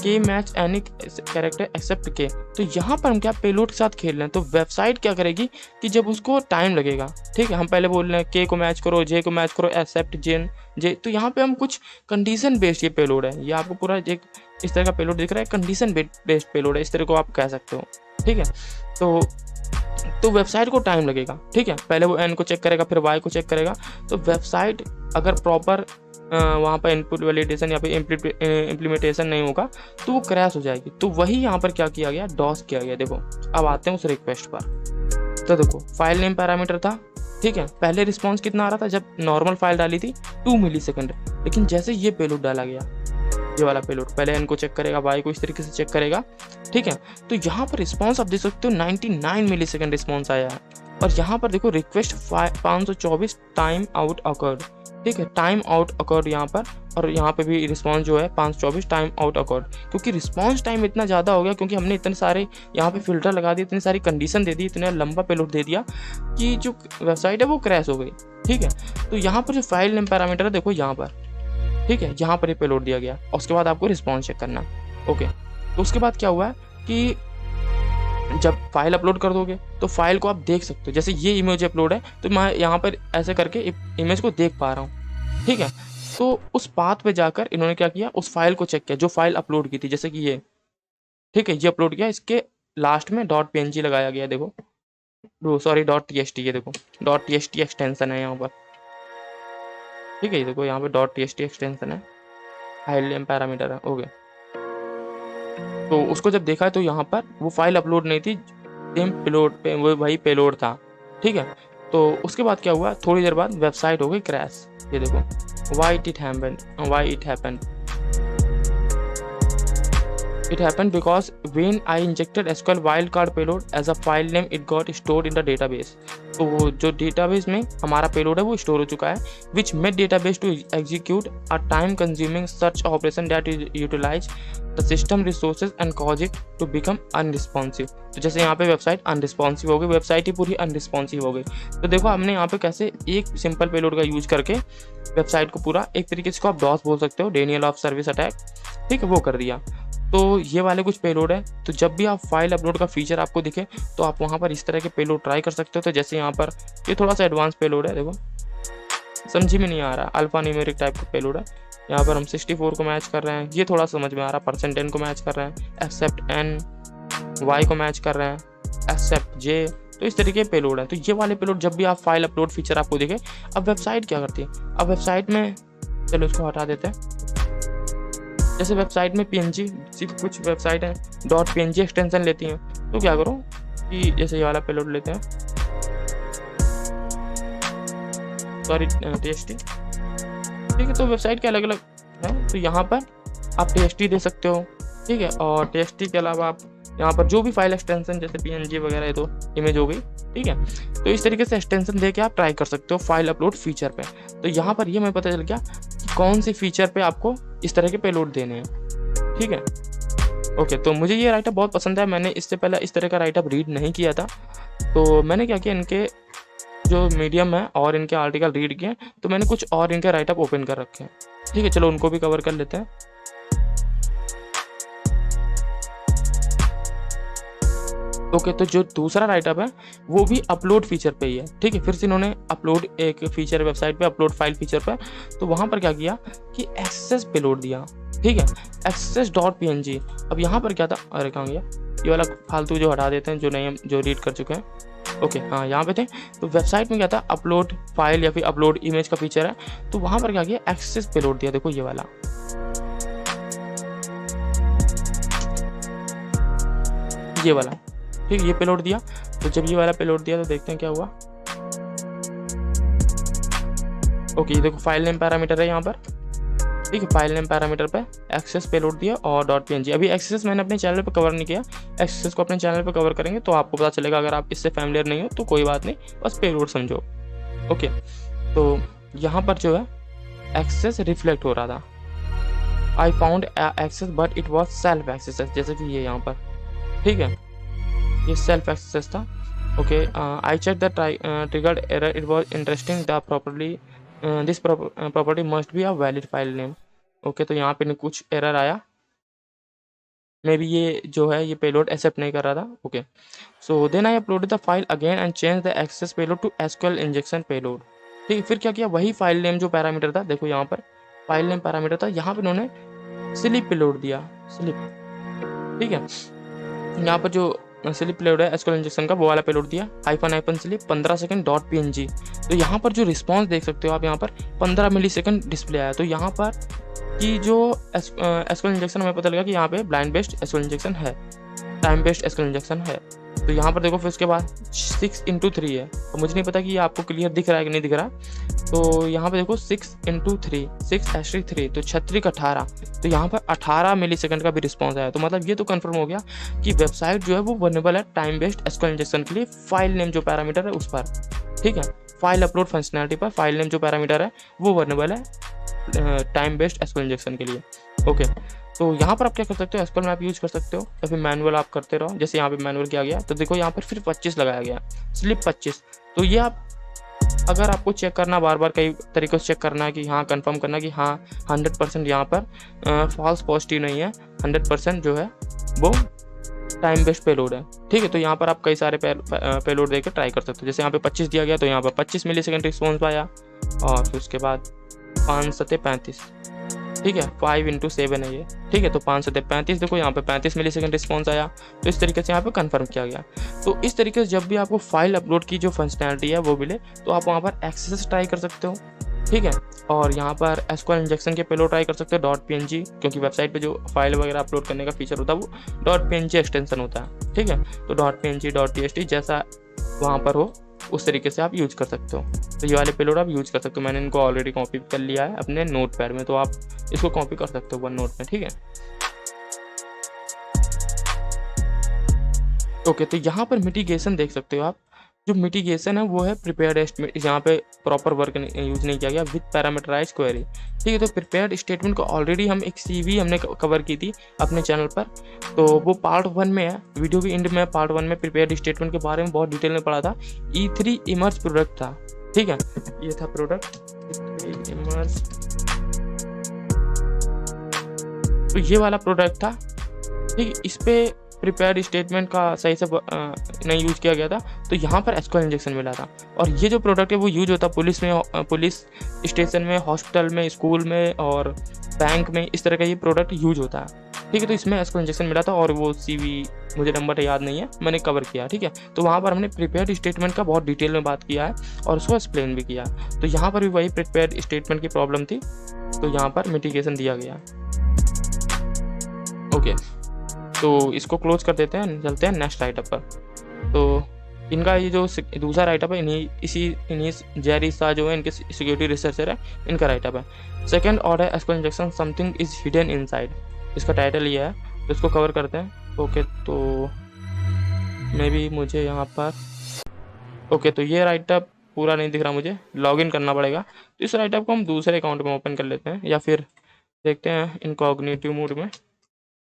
के मैच एनी कैरेक्टर एक्सेप्ट के। तो यहाँ पर हम क्या पेलोड के साथ खेल रहे हैं, तो वेबसाइट क्या करेगी कि जब उसको टाइम लगेगा, ठीक है, हम पहले बोल रहे हैं के को मैच करो, जे को मैच करो, एक्सेप्ट जे, तो यहाँ पे हम कुछ कंडीशन बेस्ड ये पेलोड है, ये आपको पूरा एक इस तरह का पेलोड दिख रहा है, कंडीशन बेस्ड पेलोड है, इस तरह को आप कह सकते हो, ठीक है। तो वेबसाइट को टाइम लगेगा, ठीक है, पहले वो एन को चेक करेगा, फिर वाई को चेक करेगा। तो वेबसाइट अगर प्रॉपर वहाँ पर इनपुट वैलिडेशन या फिर इम्प्लीमेंटेशन नहीं होगा तो वो क्रैश हो जाएगी। तो वही यहाँ पर क्या किया गया, डॉस किया गया। देखो अब आते हैं उस रिक्वेस्ट पर। तो देखो फाइल नेम पैरामीटर था, ठीक है, पहले रिस्पॉन्स कितना आ रहा था जब नॉर्मल फाइल डाली थी 2 मिलीसेकंड, लेकिन जैसे ये पेलोड डाला गया, ये वाला पेलोड, पहले एन को चेक करेगा, वाई को इस तरीके से चेक करेगा, ठीक है, तो यहाँ पर रिस्पॉन्स आप देख सकते हो 99 मिलीसेकंड रिस्पॉन्स आया है। और यहाँ पर देखो रिक्वेस्ट 524 टाइम आउट अकर्ड, ठीक है, टाइम आउट अकर्ड यहाँ पर, और यहाँ पे भी रिस्पॉन्स जो है 524 टाइम आउट अकर्ड, क्योंकि रिस्पॉन्स टाइम इतना ज़्यादा हो गया, क्योंकि हमने इतने सारे यहाँ पे फिल्टर लगा दिए, इतनी सारी कंडीशन दे दी, इतना लंबा पेलोड दे दिया कि जो वेबसाइट है वो क्रैश हो गई, ठीक है। तो यहाँ पर जो फाइल नेम पैरामीटर है देखो यहाँ पर, ठीक है, यहाँ पर ये पेलोड दिया गया, और उसके बाद आपको रिस्पॉन्स चेक करना, ओके। तो उसके बाद क्या हुआ है कि जब फाइल अपलोड कर दोगे तो फाइल को आप देख सकते हो, जैसे ये इमेज अपलोड है तो मैं यहाँ पर ऐसे करके इमेज को देख पा रहा हूँ, ठीक है। तो उस पाथ पे जाकर इन्होंने क्या किया, उस फाइल को चेक किया जो फाइल अपलोड की थी, जैसे कि ये, ठीक है, ये अपलोड किया, इसके लास्ट में .png लगाया गया, देखो सॉरी .txt, ये देखो .txt एक्सटेंशन है यहाँ पर, ठीक है, ये देखो यहाँ पे .txt एक्सटेंशन है, फाइल नेम पैरामीटर है, ओके। तो उसको जब देखा तो यहाँ पर वो फाइल अपलोड नहीं थी, सेम पेलोड पे वो वही पेलोड था, ठीक है। तो उसके बाद क्या हुआ, थोड़ी देर बाद वेबसाइट हो गई क्रैश, ये देखो why it happened It happened because when I injected SQL wildcard payload as a file name, it got stored in the database. तो वो जो database में हमारा payload है वो store हो चुका है, which made database to execute a time-consuming search operation that utilize the system resources and cause it to become unresponsive. तो जैसे यहाँ पे वेबसाइट अनरिस्पॉन्सिव हो गई, वेबसाइट ही पूरी अनरिस्पॉन्सिव हो गई। तो देखो हमने यहाँ पे कैसे एक सिंपल पेलोड का यूज करके वेबसाइट को पूरा एक तरीके से आप डॉस बोल सकते हो, डेनियल ऑफ सर्विस अटैक, ठीक है, वो कर दिया। तो ये वाले कुछ पेलोड है। तो जब भी आप फाइल अपलोड का फीचर आपको दिखे तो आप वहाँ पर इस तरह के पेलोड ट्राई कर सकते हो। तो जैसे यहाँ पर ये थोड़ा सा एडवांस पेलोड है, देखो समझ में नहीं आ रहा, अल्फा न्यूमेरिक टाइप का पेलोड है। यहाँ पर हम 64 को मैच कर रहे हैं, ये थोड़ा समझ में आ रहा, %n को मैच कर रहे हैं, एक्सेप्ट n, y को मैच कर रहे हैं, एक्सेप्ट j, तो इस तरीके के पेलोड है। तो ये वाले पेलोड जब भी आप फाइल अपलोड फीचर आपको दिखे, अब वेबसाइट क्या करती है, अब वेबसाइट में, चलो इसको हटा देते हैं, जैसे वेबसाइट में PNG, सिर्फ कुछ वेबसाइट है .png एक्सटेंशन लेती हैं, तो क्या करो कि जैसे ये वाला पेलोड लेते हैं, सॉरी txt, ठीक है। तो वेबसाइट के अलग अलग है, तो यहाँ पर आप txt दे सकते हो, ठीक है, और txt के अलावा आप यहाँ पर जो भी फाइल एक्सटेंशन जैसे PNG वगैरह है, तो इमेज हो गई, ठीक है। तो इस तरीके से एक्सटेंशन दे के आप ट्राई कर सकते हो फाइल अपलोड फीचर पे। तो यहाँ पर ये मैं पता चल गया कि कौन सी फीचर पे आपको इस तरह के पेलोड देने हैं, ठीक है, ओके। तो मुझे ये राइटअप बहुत पसंद है, मैंने इससे पहले इस तरह का राइटअप रीड नहीं किया था। तो मैंने क्या किया, इनके जो मीडियम है और इनके आर्टिकल रीड किए, तो मैंने कुछ और इनके राइटअप ओपन कर रखे हैं, ठीक है, चलो उनको भी कवर कर लेते हैं। ओके, तो जो दूसरा राइटअप है वो भी अपलोड फीचर पे ही है, ठीक है। फिर से इन्होंने अपलोड एक फीचर वेबसाइट पे, अपलोड फाइल फीचर पर, तो वहाँ पर क्या किया कि एक्सेस पेलोड दिया, ठीक है, access.png। अब यहाँ पर क्या था, अरे कहाँ गया, ये वाला फालतू जो हटा देते हैं, जो नहीं हम जो रीड कर चुके हैं, ओके हाँ यहाँ पे थे। तो वेबसाइट में क्या था, अपलोड फाइल या फिर अपलोड इमेज का फीचर है, तो वहाँ पर क्या किया, एक्सेस पेलोड दिया, देखो ये वाला, ये वाला, ठीक, ये पेलोड दिया। तो जब ये वाला पेलोड दिया तो देखते हैं क्या हुआ, ओके, ये देखो फाइल नेम पैरामीटर है यहाँ पर, ठीक है, फाइल नेम पैरामीटर पे एक्सेस पेलोड दिया और .png। अभी एक्सेस मैंने अपने चैनल पे कवर नहीं किया, एक्सेस को अपने चैनल पे कवर करेंगे तो आपको पता चलेगा। अगर आप इससे फैमिलियर नहीं हो तो कोई बात नहीं, बस पेलोड समझो, ओके। तो यहाँ पर जो है एक्सेस रिफ्लेक्ट हो रहा था, I found XSS but it was self XSS, जैसे कि ये यहाँ पर, ठीक है, ये सेल्फ एक्सेस था, okay. I check the triggered error, it was interesting the properly this property must be a valid file name, okay. तो यहाँ पे कुछ एरर आया, मे बी ये जो है ये पेलोड एक्सेप्ट नहीं कर रहा था। Okay, so then I uploaded the file again and change the XSS payload to SQL injection payload. ठीक है, फिर क्या किया, वही फाइल नेम जो पैरामीटर था, देखो यहाँ पर फाइल नेम पैरामीटर था, यहाँ पर उन्होंने स्लिप पेलोड दिया, स्लिप। ठीक है, यहाँ पर जो स्लिप पेलोड है एसक्यूएल इंजेक्शन का, वो वाला पेलोड दिया, hyphen slip 15 second dot PNG. तो यहाँ पर जो रिस्पॉन्स देख सकते हो आप, यहाँ पर 15 मिली सेकंड डिस्प्ले आया। तो यहाँ पर कि जो एसक्यूएल इंजेक्शन हमें पता लगा कि यहाँ पे ब्लाइंड बेस्ड एसक्यूएल इंजेक्शन है, टाइम बेस्ड एसक्यूएल इंजेक्शन है। तो यहाँ पर देखो फिर उसके बाद 6x3 है, तो मुझे नहीं पता कि ये आपको क्लियर दिख रहा है कि नहीं दिख रहा। तो यहाँ पे देखो 6x3, 6 तो 36 का 18, तो यहाँ पर 18 मिली सेकंड का भी रिस्पॉन्स आया। तो मतलब ये तो कंफर्म हो गया कि वेबसाइट जो है वो वल्नरेबल है टाइम बेस्ड एसक्यूएल इंजेक्शन के लिए, फाइल नेम जो पैरामीटर है उस पर। ठीक है, फाइल अपलोड फंक्शनैलिटी पर फाइल नेम जो पैरामीटर है वो वल्नरेबल है टाइम बेस्ड एसक्यूएल इंजेक्शन के लिए। ओके, तो यहाँ पर आप क्या कर सकते हो, एसक्यूएल मैप यूज कर सकते हो या फिर मैनुअल आप करते रहो। जैसे यहाँ पे मैनुअल किया गया, तो देखो यहाँ पर फिर 25 लगाया गया, स्लिप 25। तो ये आप अगर आपको चेक करना, बार बार कई तरीक़ों से चेक करना है कि हाँ कंफर्म करना कि हाँ 100% यहाँ पर फॉल्स पॉजिटिव नहीं है, 100% जो है वो टाइम बेस्ड पेलोड है। ठीक है, तो यहाँ पर आप कई सारे पेलोड देकर ट्राई कर सकते हो। जैसे यहाँ पे 25 दिया गया, तो यहाँ पर 25 मिली सेकेंड रिस्पॉन्स पाया, और फिर उसके बाद 5 सते 35। ठीक है, 5 × 7 है ये। ठीक है, तो 5 सते 35, देखो यहाँ पे 35 मिली सेकेंड रिस्पॉन्स आया। तो इस तरीके से यहाँ पे कंफर्म किया गया। तो इस तरीके से जब भी आपको फाइल अपलोड की जो फंक्शनैलिटी है वो मिले, तो आप वहाँ पर एक्सेस ट्राई कर सकते हो। ठीक है, और यहाँ पर एसक्यूएल इंजेक्शन के पेलोड ट्राई कर सकते हो .png, क्योंकि वेबसाइट पे जो फाइल वगैरह अपलोड करने का फीचर होता है वो .png एक्सटेंशन होता है। ठीक है, तो .png .txt जैसा वहाँ पर हो उस तरीके से आप यूज कर सकते हो। तो ये वाले पेलोड आप यूज कर सकते हो। मैंने इनको ऑलरेडी कॉपी कर लिया है अपने नोट पैड में, तो आप इसको कॉपी कर सकते हो वन नोट में। ठीक है, ओके, तो यहाँ पर मिटिगेशन देख सकते हो आप। जो मिटिगेशन है वो है प्रिपेयर्ड एस्टिमेट, यहाँ पे प्रॉपर वर्क यूज नहीं किया गया विद पैरामीटराइज क्वेरी। ठीक है, तो प्रिपेयर्ड स्टेटमेंट को ऑलरेडी हम एक CV हमने कवर की थी अपने चैनल पर, तो वो पार्ट 1 में है। वीडियो के एंड में पार्ट 1 में प्रिपेयर्ड स्टेटमेंट के बारे में बहुत डिटेल में पढ़ा था। E3 इमर्ज प्रोडक्ट था। ठीक है, ये था प्रोडक्ट E3 इमर्ज, तो ये वाला प्रोडक्ट था। ठीक है, इस पे प्रिपेयर्ड स्टेटमेंट का सही से नहीं यूज किया गया था, तो यहाँ पर एसक्यूएल इंजेक्शन मिला था। और ये जो प्रोडक्ट है वो यूज होता है पुलिस में, पुलिस स्टेशन में, हॉस्पिटल में, स्कूल में और बैंक में, इस तरह का ये प्रोडक्ट यूज होता है। ठीक है, तो इसमें एसक्यूएल इंजेक्शन मिला था, और वो CV मुझे नंबर याद नहीं है, मैंने कवर किया। ठीक है, तो वहाँ पर हमने प्रिपेयर्ड स्टेटमेंट का बहुत डिटेल में बात किया है और उसको एक्सप्लेन भी किया। तो यहाँ पर भी वही प्रिपेयर्ड स्टेटमेंट की प्रॉब्लम थी, तो यहाँ पर मिटिगेशन दिया गया। ओके, तो इसको क्लोज कर देते हैं, चलते हैं नेक्स्ट राइटअप पर। तो इनका ये जो दूसरा राइटअप है, इन्हीं जेरी शाह जो है इनके सिक्योरिटी रिसर्चर है, इनका राइटअप है second order SQL injection something is hidden inside. इसका टाइटल ये है, तो इसको कवर करते हैं। ओके, तो मे बी मुझे यहाँ पर ओके, तो ये राइटअप पूरा नहीं दिख रहा, मुझे लॉगिन करना पड़ेगा। तो इस राइटअप को हम दूसरे अकाउंट में ओपन कर लेते हैं, या फिर देखते हैं इनकॉग्निटिव मोड में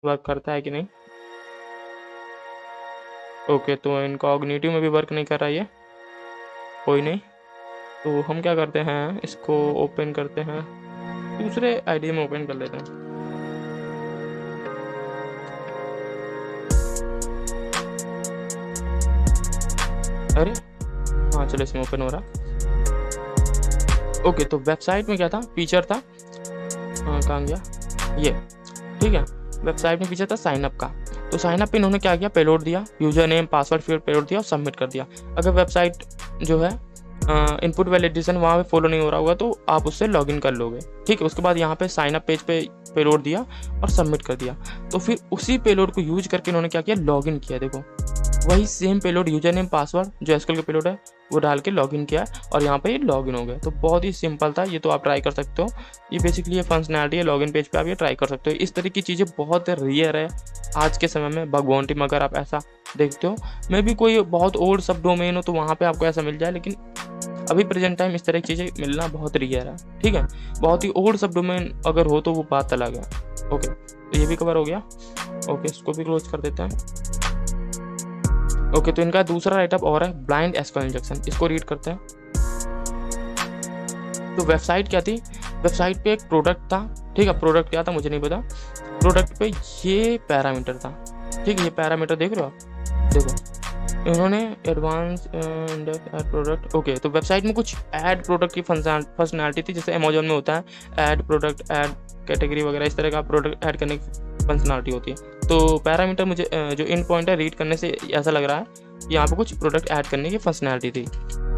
वर्क करता है कि नहीं। ओके, तो इनकॉग्निटिव में भी वर्क नहीं कर रहा है, कोई नहीं। तो हम क्या करते हैं, इसको ओपन करते हैं, दूसरे आईडी में ओपन कर लेते हैं। अरे हाँ, चलो इसमें ओपन हो रहा। ओके, तो वेबसाइट में क्या था, फीचर था, कहाँ गया ये। ठीक है, वेबसाइट में फीचर था साइनअप का। तो साइनअप पे इन्होंने क्या किया, पेलोड दिया, यूजर नेम पासवर्ड फिर पेलोड दिया और सबमिट कर दिया। अगर वेबसाइट जो है इनपुट वैलिडेशन वहाँ पे फॉलो नहीं हो रहा होगा तो आप उससे लॉगिन कर लोगे। ठीक है, उसके बाद यहाँ पे साइनअप पेज पे पेलोड दिया और सबमिट कर दिया। तो फिर उसी पेलोड को यूज करके इन्होंने क्या किया, लॉगिन किया। देखो वही same payload, user name password जो एसक्यूएल का पेलोड है वो डाल के लॉगिन किया और यहाँ पे ये लॉगिन हो गए। तो बहुत ही सिंपल था ये, तो आप ट्राई कर सकते हो। ये बेसिकली ये फंक्शनैलिटी है, लॉगिन पेज पे आप ये ट्राई कर सकते हो। इस तरह की चीज़ें बहुत रेयर है आज के समय में। बग बाउंटी में अगर आप ऐसा देखते हो, मे भी कोई बहुत ओल्ड सब डोमेन हो तो वहाँ पर आपको ऐसा मिल जाए, लेकिन अभी प्रेजेंट टाइम इस तरह की चीज़ें मिलना बहुत रेयर है। ठीक है, बहुत ही ओल्ड सब डोमेन अगर हो तो वो बात अलग है। ओके, तो ये भी कवर हो गया। ओके, इसको भी क्लोज कर देते हैं। ओके, तो इनका दूसरा राइटअप और है ब्लाइंड एसक्यूएल इंजेक्शन, इसको रीड करते हैं। तो वेबसाइट क्या थी, वेबसाइट पे एक प्रोडक्ट था। ठीक है, प्रोडक्ट क्या था मुझे नहीं पता। प्रोडक्ट पे ये पैरामीटर था, ठीक है, ये पैरामीटर देख रहे हो आप, देखो इन्होंने एडवांस ऐड प्रोडक्ट, ओके। तो वेबसाइट में कुछ ऐड प्रोडक्ट की फंक्शनैलिटी थी, जैसे अमेजोन में होता है ऐड प्रोडक्ट, ऐड कैटेगरी वगैरह, इस तरह का प्रोडक्ट ऐड करने की फंक्शनैलिटी होती है। तो पैरामीटर मुझे जो इन पॉइंट है रीड करने से ऐसा लग रहा है कि यहाँ पे कुछ प्रोडक्ट ऐड करने की फंक्शनैलिटी थी,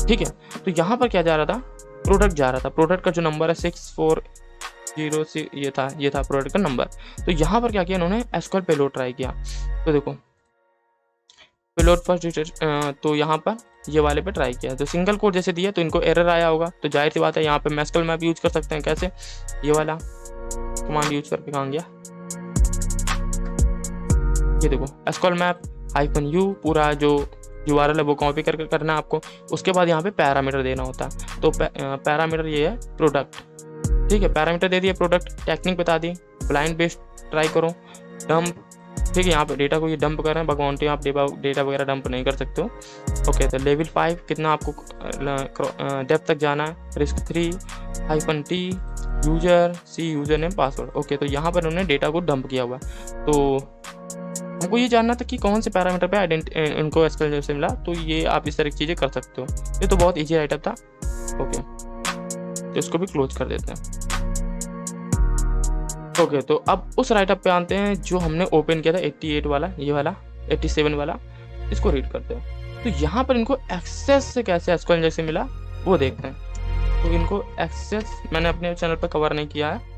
ठीक है। तो यहाँ पर क्या जा रहा था, प्रोडक्ट जा रहा था, प्रोडक्ट का जो नंबर है 640 से ये था प्रोडक्ट का नंबर। तो यहाँ पर क्या किया इन्होंने, एसक्यूएल पेलोड ट्राई किया। तो देखो पेलोड फर्स्ट, तो यहाँ पर ये वाले पे ट्राई किया, तो सिंगल कोड जैसे दिया तो इनको एरर आया होगा। तो जाहिर सी बात है यहाँ पे एसक्यूएल मैप यूज कर सकते हैं, कैसे, ये वाला कमांड यूज करके, कहाँ गया, ये देखो एसक्यूएल मैप -u, पूरा जो URL है वो कॉपी करके करना है आपको। उसके बाद यहाँ पे पैरामीटर देना होता है, तो पैरामीटर ये है प्रोडक्ट, ठीक है। पैरामीटर दे दिए, प्रोडक्ट टेक्निक बता दी, ब्लाइंड बेस्ड ट्राई करो, डंप, ठीक है। यहाँ पे डेटा को ये डंप कर रहे हैं, बाउंड्री आप डेटा वगैरह डंप नहीं कर सकते हो, ओके। तो लेवल 5 कितना आपको डेप्थ तक जाना है, रिस्क 3-T, यूजर सी, यूजर नेम, पासवर्ड, ओके। तो यहाँ पर उन्होंने डेटा को डंप किया हुआ है। तो हमको ये जानना था कि कौन से पैरामीटर पे इनको एसक्यूएल से मिला, तो ये आप इस तरह की चीज़ें कर सकते हो। ये तो बहुत ईजी राइटअप था, ओके। तो इसको भी क्लोज कर देते हैं, ओके। तो अब उस राइटअप पे आते हैं जो हमने ओपन किया था 88 वाला, ये वाला 87 वाला, इसको रीड करते हैं। तो यहाँ पर इनको एक्सेस से कैसे एसक्यूएल जैसे मिला वो देखते हैं। तो इनको एक्सेस मैंने अपने चैनल पर कवर नहीं किया है,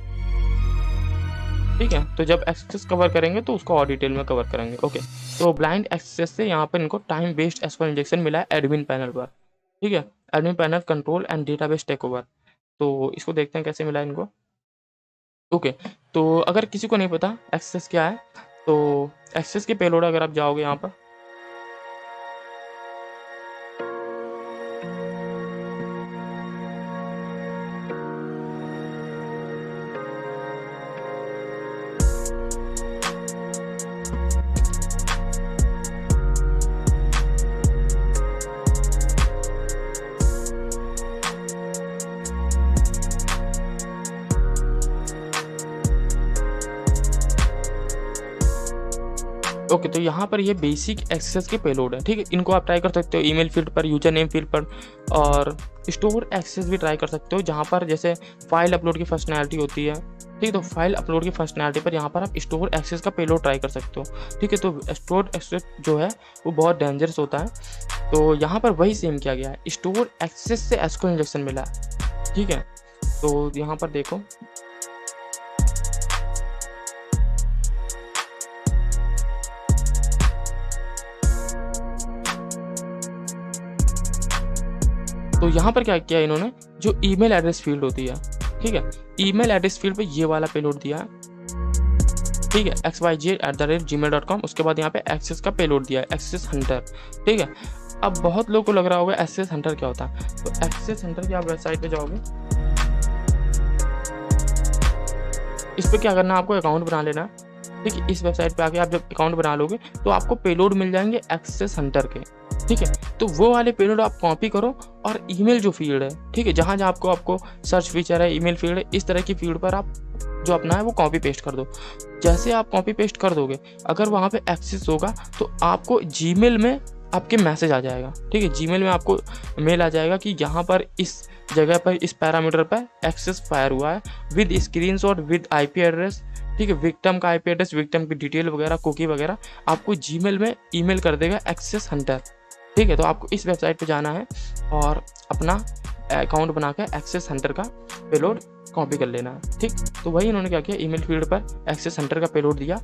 ठीक है। तो जब एक्सेस कवर करेंगे तो उसको और डिटेल में कवर करेंगे, ओके। तो ब्लाइंड एक्सेस से यहाँ पर इनको टाइम बेस्ड एसक्यूएल इंजेक्शन मिला है एडमिन पैनल पर, ठीक है। Admin panel control and database take over, तो इसको देखते हैं कैसे मिला इनको, ओके। तो अगर किसी को नहीं पता एक्सेस क्या है, तो एक्सेस के पेलोड अगर आप जाओगे यहाँ पर, ओके। तो यहाँ पर ये बेसिक एक्सेस के पेलोड है, ठीक है। इनको आप ट्राई कर सकते हो ईमेल फील्ड पर, यूजर नेम फील्ड पर, और स्टोर एक्सेस भी ट्राई कर सकते हो, जहाँ पर जैसे फाइल अपलोड की फंक्शनैलिटी होती है, ठीक है। तो फाइल अपलोड की फंक्शनैलिटी पर यहाँ पर आप स्टोर एक्सेस का पेलोड ट्राई कर सकते हो, ठीक है। तो स्टोर एक्सेस जो है वो बहुत डेंजरस होता है, तो यहाँ पर वही सेम किया गया है, स्टोर एक्सेस से एसक्यूएल इंजेक्शन मिला है, ठीक है। तो यहाँ पर देखो, तो यहाँ पर क्या किया इन्होंने, जो ईमेल एड्रेस फील्ड होती है, ठीक है, ईमेल एड्रेस फील्ड पे ये वाला पेलोड दिया है, ठीक है, xyz@gmail.com। उसके बाद यहाँ पे एक्सेस का पेलोड दिया है, एक्सेस हंटर, ठीक है। अब बहुत लोगों को लग रहा होगा एक्सेस हंटर क्या होता है, तो एक्सेस हंटर की आप वेबसाइट पे जाओगे, इस पर क्या करना है, आपको अकाउंट बना लेना है, ठीक है। इस वेबसाइट पे आके आप जब अकाउंट बना लोगे तो आपको पेलोड मिल जाएंगे एक्सेस हंटर के, ठीक है। तो वो वाले पेलोड आप कॉपी करो और ईमेल जो फील्ड है, ठीक है, जहाँ जहाँ आपको सर्च फीचर है, ईमेल फील्ड है, इस तरह की फील्ड पर आप जो अपना है वो कॉपी पेस्ट कर दो। जैसे आप कॉपी पेस्ट कर दोगे, अगर वहाँ पे एक्सेस होगा तो आपको जीमेल में आपके मैसेज आ जाएगा, ठीक है। जीमेल में आपको मेल आ जाएगा कि यहाँ पर इस जगह पर इस पैरामीटर पर एक्सेस फायर हुआ है, with screenshot, with IP address, ठीक है। विक्टिम का IP एड्रेस, विक्टिम की डिटेल वगैरह, कुकी वगैरह आपको जीमेल में ईमेल कर देगा एक्सेस हंटर, ठीक है। तो आपको इस वेबसाइट पे जाना है और अपना अकाउंट बना के एक्सेस हंटर का पेलोड कॉपी कर लेना है, ठीक। तो वही इन्होंने क्या किया, ईमेल फील्ड पर एक्सेस हंटर का पेलोड दिया,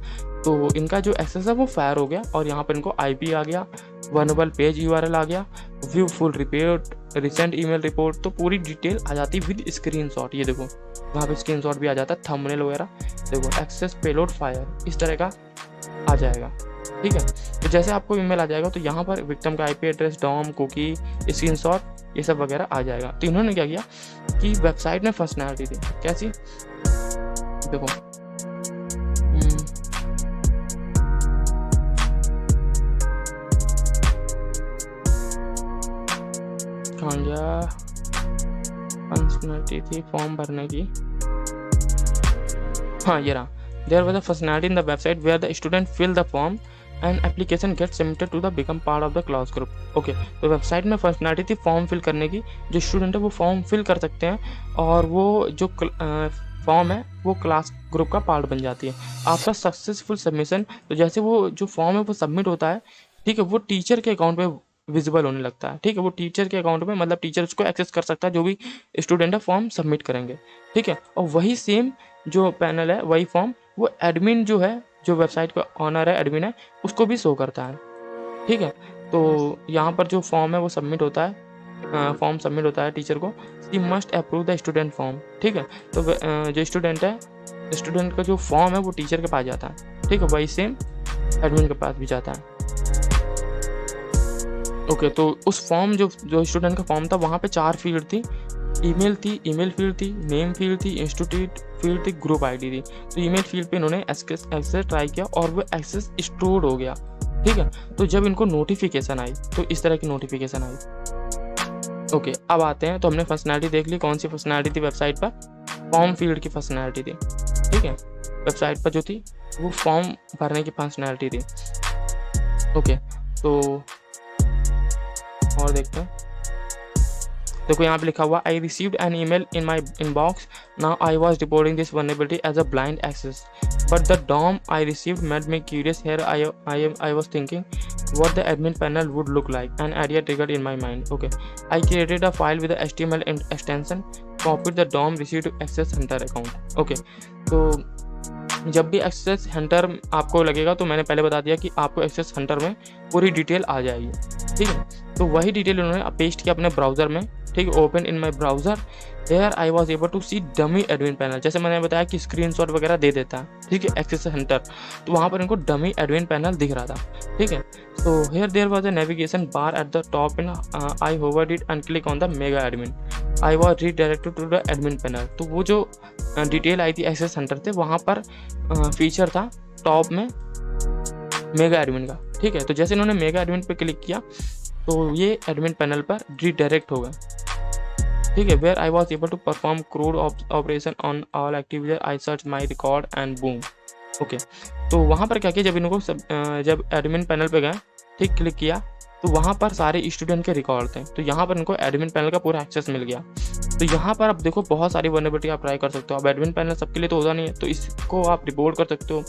तो इनका जो एक्सेस है वो फायर हो गया, और यहाँ पर इनको IP आ गया, वनरेबल पेज URL आ गया, view full report, recent email report, तो पूरी डिटेल आ जाती विद स्क्रीनशॉट। ये देखो यहाँ पे स्क्रीनशॉट भी आ जाता है, थंबनेल वगैरह, देखो एक्सेस पेलोड फायर, इस तरह का आ जाएगा, ठीक है। तो जैसे आपको ईमेल आ जाएगा तो यहाँ पर विक्टिम का IP address, DOM, cookie, screenshot, ये सब वगैरह आ जाएगा। तो इन्होंने क्या किया कि वेबसाइट में फंक्शनैलिटी थी, कैसी, देखो कहाँ गया, फंक्शनैलिटी थी फॉर्म भरने की, हाँ ये रहा। There was a functionality in the website where the student fill the form and application get submitted to the become part of the class group. Okay, तो वेबसाइट में फंक्शनैलिटी थी फॉर्म फिल करने की, जो स्टूडेंट है वो form fill कर सकते हैं और वो जो फॉर्म है वो क्लास ग्रुप का पार्ट बन जाती है। आफ्टर सक्सेसफुल सबमिशन, तो जैसे वो जो फॉर्म है वो सबमिट होता है, ठीक है, वो टीचर के अकाउंट पे विजिबल होने लगता है। ठीक है, वो टीचर के अकाउंट में, मतलब टीचर उसको एक्सेस कर सकता है जो भी स्टूडेंट है फॉर्म सबमिट करेंगे। ठीक है, और वही सेम जो पैनल है, वही फॉर्म वो एडमिन जो है, जो वेबसाइट का ऑनर है, एडमिन है, उसको भी शो करता है। ठीक है, तो यहाँ पर जो फॉर्म है वो सबमिट होता है, फॉर्म सबमिट होता है टीचर को, she must approve the student form. ठीक है, तो जो स्टूडेंट है, स्टूडेंट का जो फॉर्म है वो टीचर के पास जाता है। ठीक है, वही सेम एडमिन के पास भी जाता है। ओके, तो उस फॉर्म जो स्टूडेंट का फॉर्म था, वहाँ पे 4 फील्ड थी। ईमेल थी, ईमेल फील्ड थी, नेम फील्ड थी, इंस्टीट्यूट फील्ड थी, ग्रुप आईडी थी। तो ईमेल फील्ड पे इन्होंने एक्सेस ट्राई किया और वो एक्सेस स्टोर्ड हो गया। ठीक है, तो जब इनको नोटिफिकेशन आई, तो इस तरह की नोटिफिकेशन आई। ओके, अब आते हैं, तो हमने फंक्शनैलिटी देख ली। कौन सी फंक्शनैलिटी थी वेबसाइट पर? फॉर्म फील्ड की फंक्शनैलिटी थी। ठीक है, वेबसाइट पर जो थी वो फॉर्म भरने की फंक्शनैलिटी थी। ओके, तो और देखते हैं। देखो यहाँ पे लिखा हुआ, I received an email in my inbox, now I was reporting this vulnerability as a blind XSS, but the DOM I received made me curious. Here I was thinking what the admin panel would look like. An idea triggered in my mind. Okay, I created a file with the HTML extension, copied the DOM received to Access Hunter account. Okay, तो जब भी access Hunter आपको लगेगा, तो मैंने पहले बता दिया कि आपको एक्सेस हंटर में पूरी डिटेल आ जाएगी। ठीक है, तो वही डिटेल उन्होंने पेस्ट किया अपने ब्राउज़र में। ठीक है, open in my browser, here I was able to see dummy admin panel. जैसे मैंने बताया कि स्क्रीनशॉट वगैरह दे देता है, ठीक है, एक्सेस हंटर, तो वहाँ पर इनको डमी एडमिन पैनल दिख रहा था। ठीक है, तो here there was a navigation bar at the top in I hovered it and click on the mega admin, I was redirected to the admin panel. तो वो जो डिटेल आई थी एक्सेस हंटर से, वहाँ पर फीचर था टॉप में mega admin का। ठीक है, तो जैसे इन्होंने मेगा एडमिन पे क्लिक किया, तो ये एडमिन पैनल पर रीडायरेक्ट हो गए। ठीक है, where I was able to perform CRUD operation on all activity, I search my record and boom. Okay, तो वहाँ पर क्या किया, जब इनको जब एडमिन पैनल पे गए, ठीक, क्लिक किया, तो वहाँ पर सारे स्टूडेंट के रिकॉर्ड थे। तो यहाँ पर इनको एडमिन पैनल का पूरा एक्सेस मिल गया। तो यहाँ पर अब देखो बहुत सारी वल्नरेबिलिटी आप ट्राई कर सकते हो। अब एडमिन पैनल सबके लिए तो होता नहीं है, तो इसको आप रिपोर्ट कर सकते हो,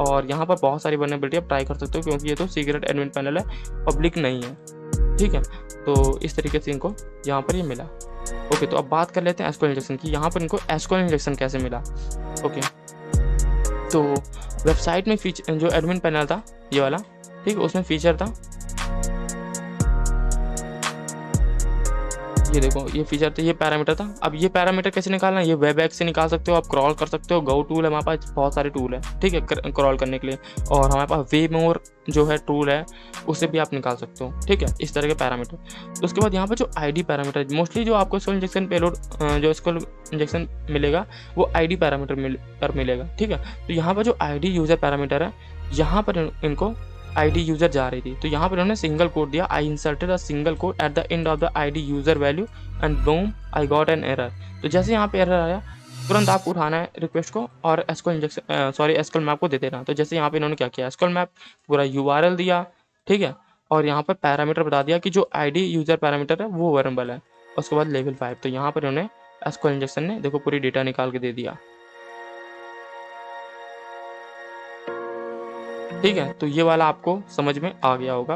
और यहाँ पर बहुत सारी वल्नरेबिलिटी आप ट्राई कर सकते हो, क्योंकि ये तो सीक्रेट एडमिन पैनल है, पब्लिक नहीं है। ठीक है, तो इस तरीके से इनको यहाँ पर ये मिला। ओके, तो अब बात कर लेते हैं एसक्यूएल इंजेक्शन की। यहाँ पर इनको एसक्यूएल इंजेक्शन कैसे मिला? ओके, तो वेबसाइट में फीचर जो एडमिन पैनल था ये वाला, ठीक है, उसमें फीचर था, ये देखो, ये फीचर था, ये पैरामीटर था। अब ये पैरामीटर कैसे निकालना है? ये वेब एक्स से निकाल सकते हो, आप क्रॉल कर सकते हो, गो टूल है हमारे पास, बहुत सारे टूल है, ठीक है, क्रॉल करने के लिए, और हमारे पास वे मोर जो है टूल है, उससे भी आप निकाल सकते हो। ठीक है, इस तरह के पैरामीटर। तो उसके बाद यहाँ पर जो आईडी पैरामीटर, मोस्टली जो आपको एसक्यूएल इंजेक्शन पेलोड जो एसक्यूएल इंजेक्शन मिलेगा वो आईडी पैरामीटर पर मिलेगा। ठीक है, तो यहाँ पर जो आईडी यूजर पैरामीटर है, यहाँ पर इनको आईडी यूजर जा रही थी, तो यहाँ पर उन्होंने सिंगल कोड दिया, I inserted a single quote at the end of the ID user value and boom I got an error. तो जैसे यहाँ पे एरर आया, तुरंत आपको उठाना है रिक्वेस्ट को और एसक्यूएल इंजेक्शन एसक्यूएल मैप को दे देना। तो जैसे यहाँ पे इन्होंने क्या किया, एसक्यूएल मैप पूरा URL दिया, ठीक है, और यहाँ पर पैरामीटर बता दिया कि जो आईडी यूजर पैरामीटर है वो वेरिएबल है, उसके बाद लेवल 5। तो यहाँ पर इन्होंने एसक्यूएल इंजेक्शन ने देखो पूरी डेटा निकाल के दे दिया। ठीक है, तो ये वाला आपको समझ में आ गया होगा।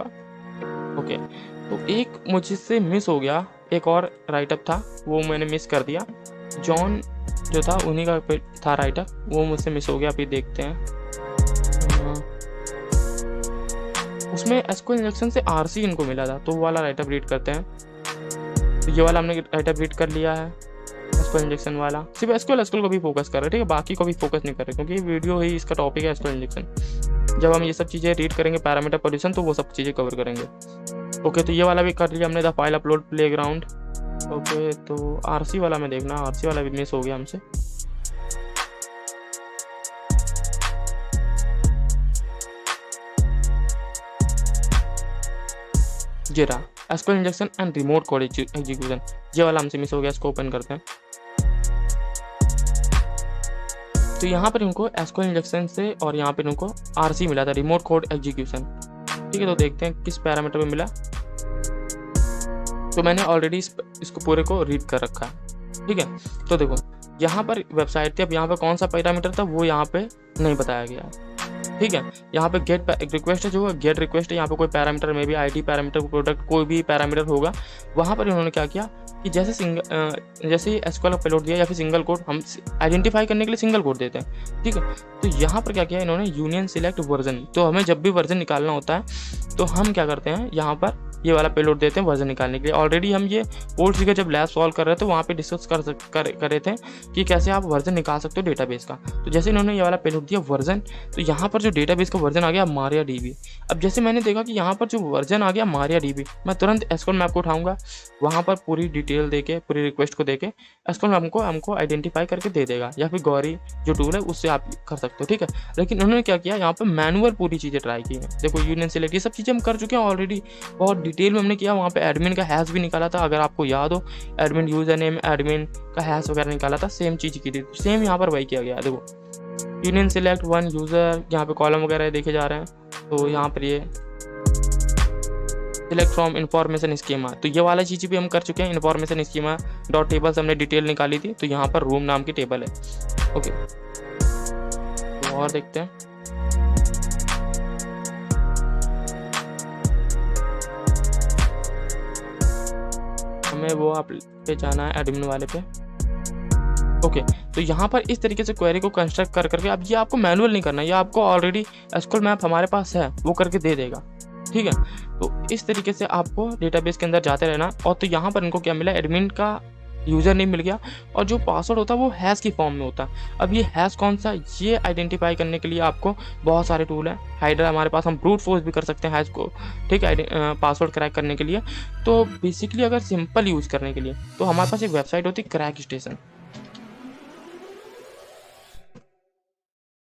ओके, तो एक मुझसे मिस हो गया, एक और राइटअप था वो मैंने मिस कर दिया, जॉन जो था उन्हीं का था राइटअप, वो मुझसे मिस हो गया। अभी देखते हैं, उसमें एसक्यूएल इंजेक्शन से RC इनको मिला था, तो वो वाला राइटअप रीड करते हैं। तो ये वाला हमने राइटअप रीड कर लिया है, एसक्यूएल इंजेक्शन वाला। सिर्फ एसक्यूएल को भी फोकस कर रहे हैं, ठीक है, बाकी को भी फोकस नहीं कर रहे, क्योंकि वीडियो ही इसका टॉपिक है एसक्यूएल इंजेक्शन। जब हम ये सब चीज़ें रीड करेंगे पैरामीटर पॉल्यूशन, तो वो सब चीज़ें कवर करेंगे। ओके, तो ये वाला भी कर लिया हमने, the file upload playground. Okay, तो RC वाला में देखना, RC वाला भी मिस हो गया हमसे। ये रहा SQL injection and remote code execution, ये वाला हमसे मिस हो गया, इसको ओपन करते हैं। तो यहाँ पर इनको एसक्यूएल इंजेक्शन से और यहाँ पर इनको आरसी मिला था, रिमोट कोड एग्जीक्यूशन। ठीक है, तो देखते हैं किस पैरामीटर पे मिला। तो मैंने ऑलरेडी इसको पूरे को रीड कर रखा है। ठीक है, तो देखो यहाँ पर वेबसाइट थी, अब यहाँ पर कौन सा पैरामीटर था वो यहाँ पे नहीं बताया गया। ठीक है, यहाँ पे गेट रिक्वेस्ट है, जो गेट रिक्वेस्ट है, यहाँ पे कोई पैरामीटर में भी आईडी पैरामीटर, प्रोडक्ट कोई भी पैरामीटर होगा। वहाँ पर इन्होंने क्या किया कि जैसे ही एसक्यूएल पेलोड दिया या फिर सिंगल कोड, हम आइडेंटिफाई करने के लिए सिंगल कोड देते हैं। ठीक है, तो यहाँ पर क्या किया इन्होंने, यूनियन सिलेक्ट वर्जन। तो हमें जब भी वर्जन निकालना होता है तो हम क्या करते हैं, यहाँ पर ये वाला पेलोड देते हैं वर्जन निकालने के लिए। ऑलरेडी हम ये पोर्ट फिगर जब लैब सॉल्व कर रहे थे वहाँ पे डिस्कस कर रहे थे कि कैसे आप वर्जन निकाल सकते हो डेटाबेस का। तो जैसे इन्होंने ये वाला पेलोड दिया वर्जन, तो यहाँ पर जो डेटाबेस का वर्जन आ गया MariaDB। अब जैसे मैंने देखा कि यहाँ पर जो वर्जन आ गया MariaDB, मैं तुरंत एसक्यूएल मैप को उठाऊंगा, वहाँ पर पूरी डिटेल देके, पूरी रिक्वेस्ट को देके एसक्यूएल मैप को हमको आइडेंटिफाई करके दे देगा, या फिर गौरी जो टूल है उससे आप कर सकते हो। ठीक है, लेकिन उन्होंने क्या किया, यहाँ पर मैनुअल पूरी चीज़ें ट्राई की हैं। देखो यूनियन सिलेक्ट, ये सब चीज़ें हम कर चुके हैं ऑलरेडी, बहुत डिटेल में हमने किया। वहाँ पे एडमिन का हैश भी निकाला था, अगर आपको याद हो, एडमिन यूजर नेम, एडमिन का हैश वगैरह निकाला था, सेम चीज़ की थी। सेम यहाँ पर वही किया गया। देखो यूनियन सिलेक्ट वन यूज़र, यहाँ पे कॉलम वगैरह देखे जा रहे हैं। तो यहाँ पर ये सिलेक्ट फ्रॉम इन्फॉर्मेशन स्कीमा, तो ये वाला चीज़ भी हम कर चुके हैं। इन्फॉर्मेशन स्कीमा डॉट टेबल्स हमने डिटेल निकाली थी, तो यहाँ पर रूम नाम की टेबल है। ओके, तो और देखते हैं। हमें वो आप पे जाना है, एडमिन वाले पे। ओके, तो यहाँ पर इस तरीके से क्वेरी को कंस्ट्रक्ट कर करके, अब ये आपको मैनुअल नहीं करना, ये आपको ऑलरेडी एसक्यूएल मैप हमारे पास है, वो करके दे देगा। ठीक है, तो इस तरीके से आपको डेटाबेस के अंदर जाते रहना। और तो यहाँ पर इनको क्या मिला, एडमिन का यूज़र नेम मिल गया, और जो पासवर्ड होता है वो हैश की फॉर्म में होता है। अब ये हैश कौन सा, ये आइडेंटिफाई करने के लिए आपको बहुत सारे टूल हैं। हाइड्रा हमारे पास, हम ब्रूट फोर्स भी कर सकते हैं हैश को, ठीक है, पासवर्ड क्रैक करने के लिए। तो बेसिकली अगर सिंपल यूज़ करने के लिए तो हमारे पास एक वेबसाइट होती है क्रैक स्टेशन।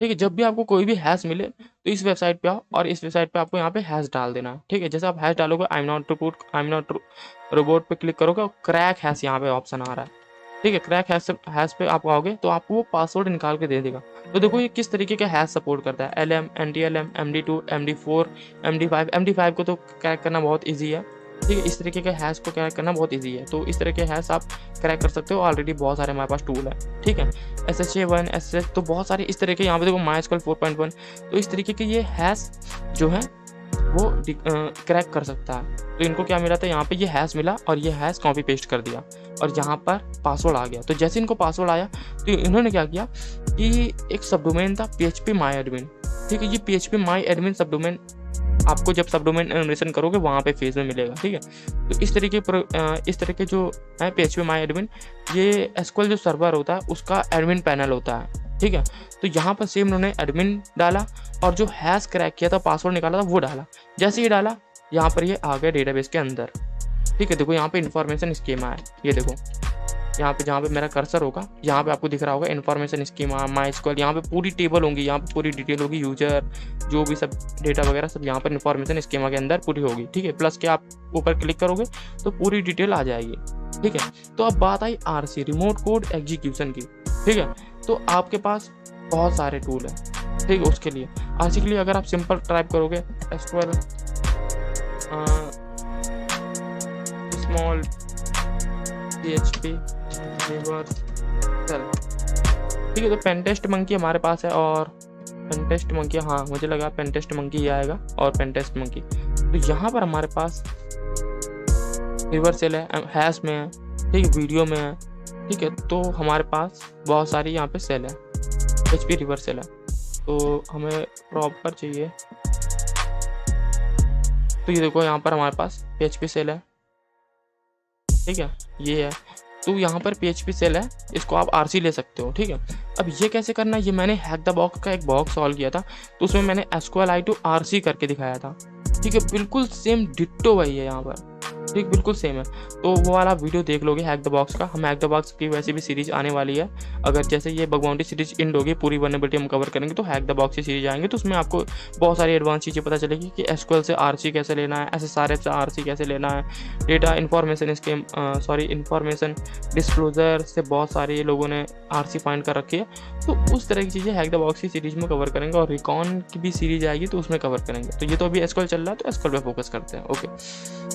ठीक है, जब भी आपको कोई भी हैश मिले तो इस वेबसाइट पे आओ, और इस वेबसाइट पे आपको यहाँ पे हैश डाल देना है। ठीक है, जैसे आप हैश डालोगे, आई एम नॉट रोबोट पे क्लिक करोगे और क्रैक हैश यहाँ पे ऑप्शन आ रहा है। ठीक है, क्रैक हैश पे आप आओगे तो आपको वो पासवर्ड निकाल के दे देगा। तो देखो ये किस तरीके का हैश सपोर्ट करता है, LM, NTLM, MD2, MD4, MD5। MD5 को तो क्रैक करना बहुत ईजी है। ठीक है, इस तरीके के हैश को क्रैक करना बहुत इजी है। तो इस तरह के हैश आप क्रैक कर सकते हो, ऑलरेडी बहुत सारे हमारे पास टूल है। ठीक है, SHA1, SSH, तो बहुत सारे इस तरह के, यहाँ पे देखो MySQL 4.1, तो इस तरीके के ये हैश जो है वो क्रैक कर सकता है। तो इनको क्या मिला था, यहाँ पे ये हैश मिला और ये हैश कॉपी पेस्ट कर दिया, और यहाँ पर पासवर्ड आ गया। तो जैसे इनको पासवर्ड आया तो इन्होंने क्या किया कि एक सबडोमेन था PHP MyAdmin। ठीक है, ये PHP MyAdmin सबडोमेन आपको जब सबडोमेन एनुमरेशन करोगे वहाँ पे फेज में मिलेगा। ठीक है, तो इस तरीके जो है PHP MyAdmin, ये SQL जो सर्वर होता है उसका एडमिन पैनल होता है। ठीक है, तो यहाँ पर सेम उन्होंने एडमिन डाला और जो हैश क्रैक किया था, पासवर्ड निकाला था, वो डाला। जैसे ही डाला यहाँ पर ये आ गया डेटाबेस के अंदर। ठीक है, देखो यहाँ पे इन्फॉर्मेशन स्कीमा है, ये देखो यहाँ पे जहाँ पे मेरा कर्सर होगा यहाँ पे आपको दिख रहा होगा इन्फॉर्मेशन स्कीमा, MySQL, यहाँ पे पूरी टेबल होंगी, यहाँ पे पूरी डिटेल होगी, यूजर जो भी सब डेटा वगैरह सब यहाँ पर इन्फॉर्मेशन स्कीमा के अंदर पूरी होगी। ठीक है, प्लस के आप ऊपर क्लिक करोगे तो पूरी डिटेल आ जाएगी। ठीक है, तो अब बात आई RC, रिमोट कोड एग्जीक्यूशन की। ठीक है, तो आपके पास बहुत सारे टूल हैं। ठीक है, उसके लिए RC के लिए अगर आप सिंपल टाइप करोगे SQL स्मॉल PHP चल, ठीक है, तो पेनटेस्ट मंकी हमारे पास है, और पेनटेस्ट मंकी, हाँ मुझे लगा पेनटेस्ट मंकी ही आएगा, और पेनटेस्ट मंकी। तो यहाँ पर हमारे पास रिवर्सल है, हैश में है, ठीक है, वीडियो में है। ठीक है, तो हमारे पास बहुत सारी यहाँ पे सेल है, PHP रिवर्सल है। तो हमें प्रॉपर चाहिए, तो ये देखो यहाँ पर हमारे पास PHP सेल है। ठीक है, ये है, तो यहाँ पर PHP सेल है, इसको आप RC ले सकते हो। ठीक है, अब ये कैसे करना है, ये मैंने हैक द बॉक्स का एक बॉक्स सॉल्व किया था, तो उसमें मैंने SQLite to RC करके दिखाया था। ठीक है, बिल्कुल सेम डिट्टो वही है यहाँ पर। ठीक, बिल्कुल सेम है। तो वो वाला वीडियो देख लोगे हैक द बॉक्स का। हम हैक द बॉक्स की वैसे भी सीरीज़ आने वाली है। अगर जैसे ये बग बाउंटी सीरीज़ एंड होगी, पूरी वल्नरेबिलिटी हम कवर करेंगे, तो हैक द बॉक्स की सीरीज़ आएँगे, तो उसमें आपको बहुत सारी एडवांस चीज़ें पता चलेगी कि एसक्यूएल से आरसी कैसे लेना है, एसएसआरएफ से आरसी कैसे लेना है, डेटा इन्फॉर्मेशन इन्फॉर्मेशन डिस्क्लोज़र से बहुत सारे लोगों ने आरसी फाइंड कर रखी है। तो उस तरह की चीज़ें हैक द बॉक्स की सीरीज़ में कवर करेंगे, और रिकॉन की भी सीरीज़ आएगी तो उसमें कवर करेंगे। तो ये तो अभी एसक्यूएल चल रहा है, तो एसक्यूएल पे फोकस करते हैं। ओके,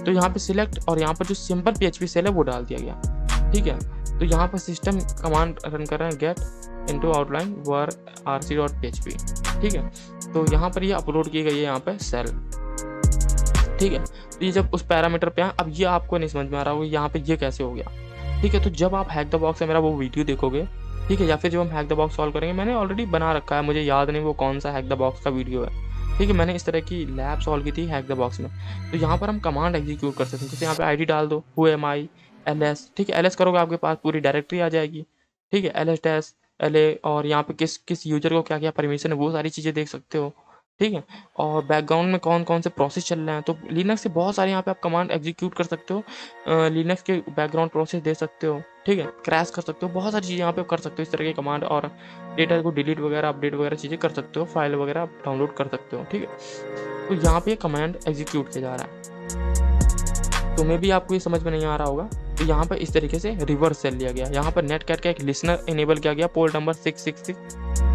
तो यहाँ पे सिलेक्ट, और यहाँ पर जो सिंपल पीएचपी सेल है वो डाल दिया गया। ठीक है, तो यहाँ पर सिस्टम कमांड रन कर रहे हैं, गेट इनटू आउटलाइन वर rc.php। ठीक है, तो यहाँ पर ये अपलोड की गई है यहाँ पे सेल। ठीक है, तो ये जब उस पैरामीटर पे है, अब ये आपको नहीं समझ में आ रहा होगा यहाँ पे ये कैसे हो गया। ठीक है, तो जब आप हैक द बॉक्स से मेरा वो वीडियो देखोगे, ठीक है, या फिर जब हम हैक द बॉक्स सॉल्व करेंगे, मैंने ऑलरेडी बना रखा है, मुझे याद नहीं वो कौन सा हैक द बॉक्स का वीडियो है। ठीक है, मैंने इस तरह की लैब सॉल्व की थी हैक द बॉक्स में। तो यहाँ पर हम कमांड एग्जीक्यूट कर सकते हैं, जैसे यहाँ पे आईडी डाल दो, हु एम आई ls। ठीक है, ls करोगे आपके पास पूरी डायरेक्टरी आ जाएगी। ठीक है, ls डैश la, और यहाँ पे किस किस यूजर को क्या क्या परमिशन है वो सारी चीज़ें देख सकते हो। ठीक है, और बैकग्राउंड में कौन कौन से प्रोसेस चल रहे हैं, तो लिनक्स से बहुत सारे यहाँ पे आप कमांड एग्जीक्यूट कर सकते हो। लिनक्स के बैकग्राउंड प्रोसेस दे सकते हो। ठीक है, क्रैश कर सकते हो, बहुत सारी चीज़ें यहाँ पे कर सकते हो इस तरह के कमांड, और डेटा को डिलीट वगैरह अपडेट वगैरह चीज़ें कर सकते हो, फाइल वगैरह डाउनलोड कर सकते हो। ठीक है, तो यहाँ पे कमांड एग्जीक्यूट किया जा रहा है। तुम्हें भी आपको ये समझ में नहीं आ रहा होगा, तो यहाँ पर इस तरीके से रिवर्स सेल लिया गया। यहाँ पर नेटकैट का एक लिसनर इनेबल किया गया, पोर्ट नंबर 666।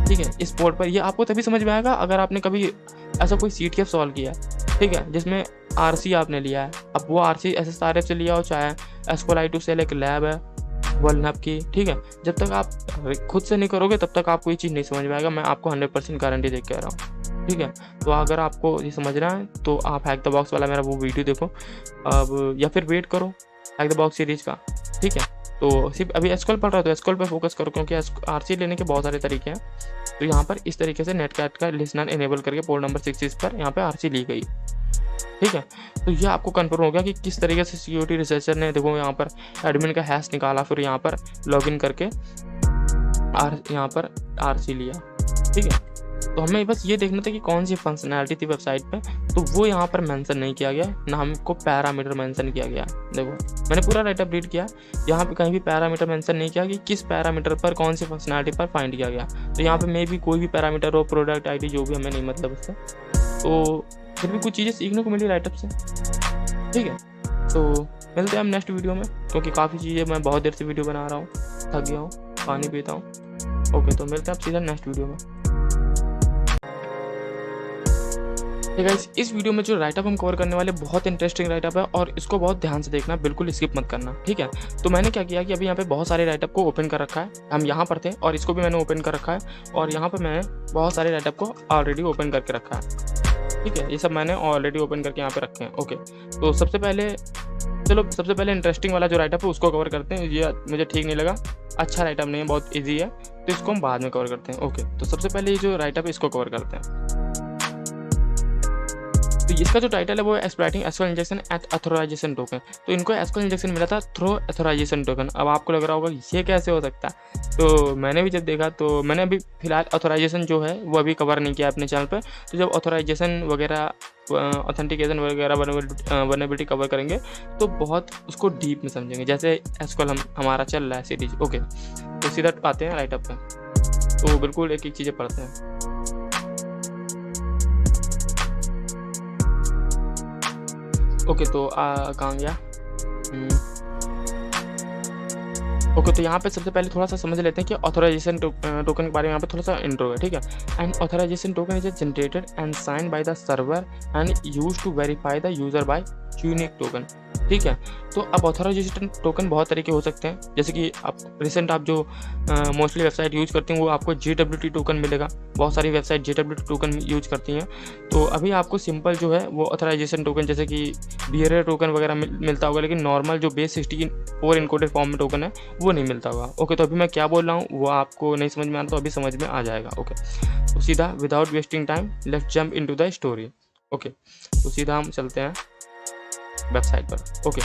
ठीक है, इस पोर्ट पर ये आपको तभी समझ में आएगा अगर आपने कभी ऐसा कोई CTF सॉल्व किया है, ठीक है, जिसमें आरसी आपने लिया है। अब वो आरसी एसएसआरएफ से लिया हो, चाहे एस्कोलाइटू सेल एक लैब है वलनप की। ठीक है, जब तक आप खुद से नहीं करोगे तब तक आपको ये चीज़ नहीं समझ में आएगा, मैं आपको 100% गारंटी दे कह रहा हूँ। ठीक है, तो अगर आपको ये समझना है तो आप हैक द बॉक्स वाला मेरा वो वीडियो देखो अब, या फिर वेट करो हैक द बॉक्स सीरीज का। ठीक है, तो सिर्फ अभी एसक्यूएल पढ़ रहा है तो एसक्यूएल पे फोकस करो, क्योंकि आरसी लेने के बहुत सारे तरीके हैं। तो यहाँ पर इस तरीके से नेटकैट का लिसनर इनेबल करके पोर्ट नंबर 66 पर यहाँ पे आरसी ली गई। ठीक है, तो ये आपको कंफर्म हो गया कि किस तरीके से सिक्योरिटी रिसर्चर ने, देखो यहाँ पर एडमिन का हैश निकाला, फिर यहाँ पर लॉगिन करके यहाँ पर आरसी लिया। ठीक है, तो हमें बस ये देखना था कि कौन सी फंक्शनैलिटी थी वेबसाइट पे, तो वो यहाँ पर मेंशन नहीं किया गया, ना हमको पैरामीटर मेंशन किया गया। देखो मैंने पूरा राइटअप रीड किया, यहाँ पे कहीं भी पैरामीटर मेंशन नहीं किया कि किस पैरामीटर पर कौन सी फंक्शनैलिटी पर फाइंड किया गया। तो यहाँ पे मे भी कोई भी पैरामीटर हो, प्रोडक्ट आईडी जो भी, हमें नहीं मतलब उससे, तो फिर भी कुछ चीज़ें सीखने को मिली राइटअप से। ठीक है, तो मिलते हैं हम नेक्स्ट वीडियो में, क्योंकि काफ़ी चीज़ें मैं बहुत देर से वीडियो बना रहा हूँ, थक गया हूँ, पानी पीता हूँ। ओके, तो मिलते हैं आप सीधा नेक्स्ट वीडियो में। गाइस, इस वीडियो में जो राइटअप हम कवर करने वाले बहुत इंटरेस्टिंग राइटअप है, और इसको बहुत ध्यान से देखना, बिल्कुल स्किप मत करना। ठीक है, तो मैंने क्या किया कि अभी यहाँ पे बहुत सारे राइटअप को ओपन कर रखा है, हम यहाँ पर थे और इसको भी मैंने ओपन कर रखा है, और यहाँ पर मैंने बहुत सारे राइटअप को ऑलरेडी ओपन करके रखा है। ठीक है, ये सब मैंने ऑलरेडी ओपन करके यहाँ पे रखे हैं। ओके, तो सबसे पहले इंटरेस्टिंग वाला जो राइटअप है उसको कवर करते हैं। ये मुझे ठीक नहीं लगा, अच्छा राइटअप नहीं है, बहुत ईजी है, तो इसको हम बाद में कवर करते हैं। ओके, तो सबसे पहले ये जो राइटअप है इसको कवर करते हैं। तो इसका जो टाइटल है वो exploiting SQL injection at authorisation token. तो इनको एसक्यूएल इंजेक्शन मिला था थ्रू ऑथराइजेशन टोकन। अब आपको लग रहा होगा ये कैसे हो सकता है, तो मैंने भी जब देखा तो मैंने अभी फिलहाल ऑथराइजेशन जो है वो अभी कवर नहीं किया अपने चैनल पर। तो जब ऑथराइजेशन वगैरह, ऑथेंटिकेशन वगैरह, वल्नरेबिलिटी कवर करेंगे तो बहुत उसको डीप में समझेंगे, जैसे एसक्यूएल हमारा चल रहा है सीरीज। ओके, तो सीधा आते हैं राइटअप पे, तो बिल्कुल एक एक चीज़ें पढ़ते हैं। ओके, तो कहाँ गया। ओके, तो यहाँ पे सबसे पहले थोड़ा सा समझ लेते हैं कि ऑथराइजेशन टोकन के बारे में। यहाँ पे थोड़ा सा इंट्रो है, ठीक है। And authorisation token is generated and signed by the server and use to verify the user by unique token. ठीक है, तो अब ऑथराइजेशन टोकन बहुत तरीके हो सकते हैं, जैसे कि आप जो मोस्टली वेबसाइट यूज करती हैं वो आपको JWT टोकन मिलेगा। बहुत सारी वेबसाइट JWT टोकन यूज करती हैं। तो अभी आपको सिंपल जो है वो ऑथराइजेशन टोकन जैसे कि BRA टोकन वगैरह मिलता होगा, लेकिन नॉर्मल जो बेस 64 इनकोडेड फॉर्म में टोकन है वो नहीं मिलता होगा। ओके, तो अभी मैं क्या बोल रहा हूँ वो आपको नहीं समझ में आ रहा, तो अभी समझ में आ जाएगा। ओके, तो सीधा without wasting time let's jump into the story. Okay, तो सीधा हम चलते हैं वेबसाइट पर। ओके,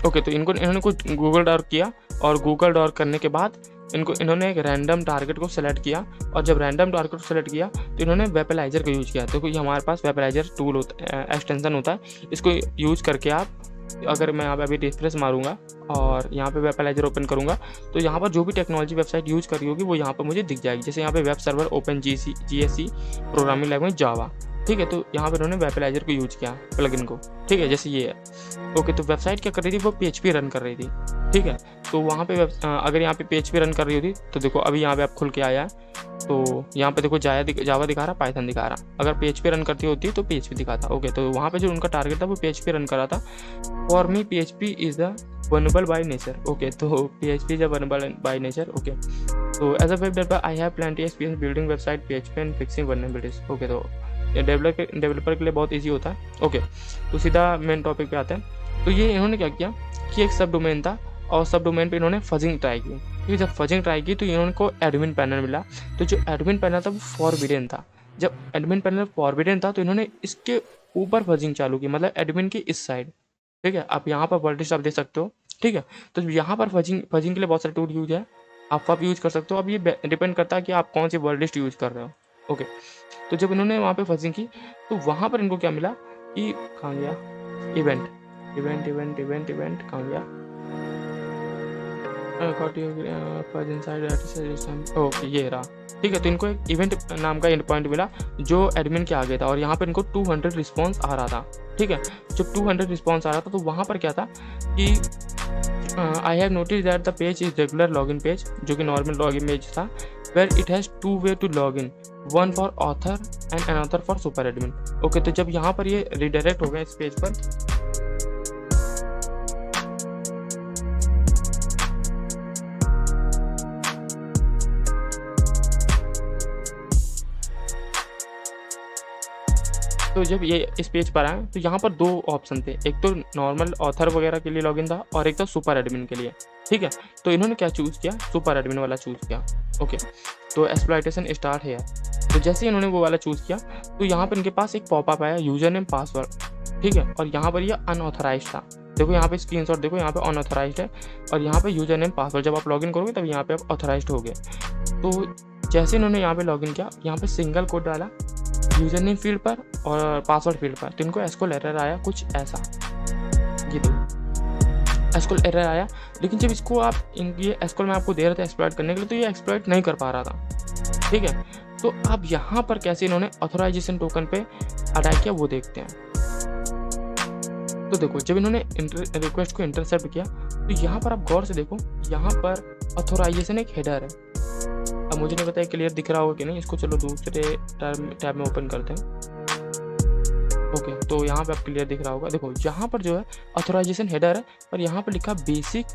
ओके, तो इन्होंने कुछ गूगल डॉक किया, और गूगल डॉक करने के बाद इन्होंने एक रैंडम टारगेट को सेलेक्ट किया और जब रैंडम टारगेट को सेलेक्ट किया तो इन्होंने वेपलाइज़र का यूज़ किया। देखो ये हमारे पास वेपलाइज़र टूल होता है, एक्सटेंशन होता है, इसको यूज़ करके आप, अगर मैं यहाँ पे अभी रिफ्रेश मारूंगा और यहाँ पे वेपलाइज़र ओपन करूँगा तो यहाँ पर जो भी टेक्नोलॉजी वेबसाइट यूज़ करी होगी वो यहाँ पर मुझे दिख जाएगी। जैसे यहाँ पे web server open GSC programming language जावा, ठीक है। तो यहाँ पर उन्होंने वेपलाइज़र को यूज़ किया प्लगइन को, ठीक है, जैसे ये है। ओके, तो वेबसाइट क्या कर रही थी, वो PHP रन कर रही थी, ठीक है। तो वहाँ पे अगर यहाँ पे PHP रन कर रही होती तो देखो अभी यहाँ पे आप खुल के आया है तो यहाँ पे देखो जावा दिखा रहा, पाइथन दिखा रहा। अगर PHP रन करती होती तो PHP दिखाता। ओके, तो वहाँ पे जो उनका टारगेट था वो PHP रन कर रहा था। For me PHP is the vulnerable by nature. Okay, तो PHP is a vulnerable by nature. Okay, तो as a web developer I have plenty experience building website PHP and fixing vulnerabilities। Okay, तो developer के लिए बहुत easy होता है। Okay, तो सीधा मेन टॉपिक पे आते हैं। तो ये इन्होंने क्या किया कि एक सब डोमेन था और सब डोमेन पे इन्होंने फजिंग ट्राई की। ठीक, जब फजिंग ट्राई की तो इन्होंने को एडमिन पैनल मिला। तो जो एडमिन पैनल था वो फॉरबिडन था। जब एडमिन पैनल फॉरबिडन था तो इन्होंने इसके ऊपर फजिंग चालू की, मतलब एडमिन की इस साइड, ठीक है। आप यहाँ पर वर्ड लिस्ट आप देख सकते हो, ठीक है। तो यहाँ पर फजिंग के लिए बहुत सारे टूल यूज है, आप यूज़ कर सकते हो। अब ये डिपेंड करता है कि आप कौन सी वर्ड लिस्ट यूज़ कर रहे हो। ओके, तो जब इन्होंने वहाँ पे फजिंग की तो वहाँ पर इनको क्या मिला कि कहाँ गया इवेंट कहाँ गया, ओके ये रहा, ठीक है। तो इनको एक इवेंट नाम का एंड पॉइंट मिला जो एडमिन के आगे था और यहाँ पर इनको 200 रिस्पॉन्स आ रहा था, ठीक है। जब 200 रिस्पॉन्स आ रहा था तो वहाँ पर क्या था कि I have notice that the page is regular login page, जो कि नॉर्मल लॉगिन पेज था, where it has 2 way to log in, one for author and another for super admin. Okay, तो जब यहाँ पर ये रिडायरेक्ट हो गए इस पेज पर, तो जब ये इस पेज पर आए तो यहाँ पर 2 ऑप्शन थे, एक तो नॉर्मल ऑथर वगैरह के लिए लॉगिन था और एक था सुपर एडमिन के लिए, ठीक है। तो इन्होंने क्या चूज़ किया, सुपर एडमिन वाला चूज़ किया। ओके, तो एक्सप्लॉइटेशन स्टार्ट है। तो जैसे ही इन्होंने वो वाला चूज़ किया तो यहाँ पर इनके पास एक पॉपअप आया, यूजर नेम पासवर्ड, ठीक है। और यहाँ पर ये अनऑथराइज था। देखो यहाँ पे स्क्रीनशॉट देखो, यहाँ पे अनऑथराइज्ड है और यहाँ पे यूजर नेम पासवर्ड। जब आप लॉगिन करोगे तब यहाँ पे आप ऑथराइज्ड हो गए। तो जैसे इन्होंने यहाँ पे लॉगिन किया, यहाँ पे सिंगल कोड डाला यूजर नेम फील्ड पर और पासवर्ड फील्ड पर, तो इनको एसक्यूएल एरर आया कुछ ऐसा, ये देखो एसक्यूएल एरर आया। लेकिन जब इसको आप ये एसक्यूएल में आपको दे रहे थे एक्सप्लॉइट करने के लिए, तो ये एक्सप्लॉइट नहीं कर पा रहा था, ठीक है। तो अब यहाँ पर कैसे इन्होंने ऑथराइजेशन टोकन पे अटैक किया वो देखते हैं। तो देखो जब इन्होंने रिक्वेस्ट को इंटरसेप्ट किया तो यहाँ पर आप गौर से देखो, यहाँ पर ऑथराइजेशन एक हेडर है। अब मुझे नहीं पता है क्लियर दिख रहा होगा कि नहीं, इसको चलो दूसरे टैब में ओपन करते हैं। ओके, तो यहाँ पे आप क्लियर दिख रहा होगा। देखो यहाँ पर जो है ऑथराइजेशन हेडर है और यहाँ पर लिखा बेसिक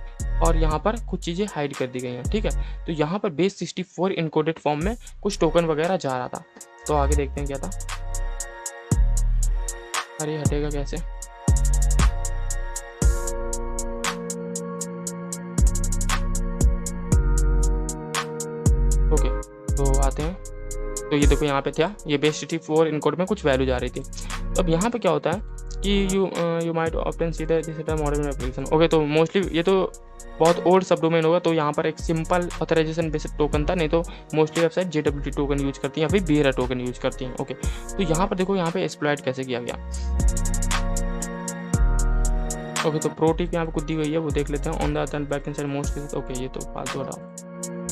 और यहाँ पर कुछ चीज़ें हाइड कर दी गई हैं, ठीक है। तो यहाँ पर बेस 64 इनकोडेड फॉर्म में कुछ टोकन वगैरह जा रहा था। तो आगे देखते हैं क्या था। अरे हटेगा कैसे, ओके तो आते हैं। तो ये देखो यहाँ पे था, ये बेस 64 इनकोड में कुछ वैल्यू जा रही थी। तो अब यहाँ पे क्या होता है कि you might option see that this is a modern application. Okay, तो मोस्टली ये तो बहुत ओल्ड सब डोमेन होगा, तो यहाँ पर एक सिंपल ऑथराइजेशन बेस्ड टोकन था, नहीं तो mostly website JWT token use करती हैं या फिर बेरा टोकन यूज करती हैं। ओके, तो यहाँ पर देखो यहाँ पे एक्सप्लॉइट कैसे किया गया। ओके, तो प्रो टिप यहाँ पे कुछ दी गई है, वो देख लेते हैं। On the other back and side most cases, okay ये तो फालतू हटाओ।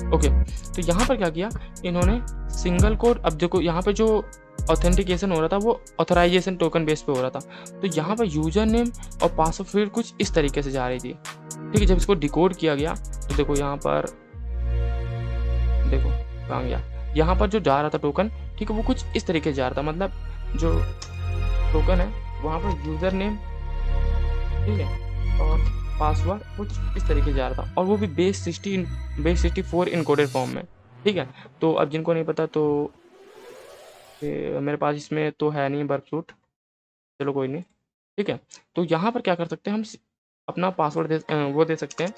ओके, तो यहाँ पर क्या किया इन्होंने सिंगल कोड। अब देखो यहाँ पे जो ऑथेंटिकेशन हो रहा था वो ऑथराइजेशन टोकन बेस पे हो रहा था। तो यहाँ पर यूजर नेम और पासवर्ड फील्ड कुछ इस तरीके से जा रही थी, ठीक है। जब इसको डिकोड किया गया तो देखो यहाँ पर देखो कहाँ गया, यहाँ पर जो जा रहा था टोकन, ठीक है, वो कुछ इस तरीके से जा रहा था। मतलब जो टोकन है वहाँ पर यूजर नेम, ठीक है, और पासवर्ड कुछ इस तरीके से जा रहा था और वो भी बेस 64 इनकोडेड फॉर्म में, ठीक है। तो अब जिनको नहीं पता तो मेरे पास इसमें तो है नहीं वर्कफ्रूट, चलो कोई नहीं, ठीक है। तो यहाँ पर क्या कर सकते हैं हम, अपना पासवर्ड वो दे सकते हैं।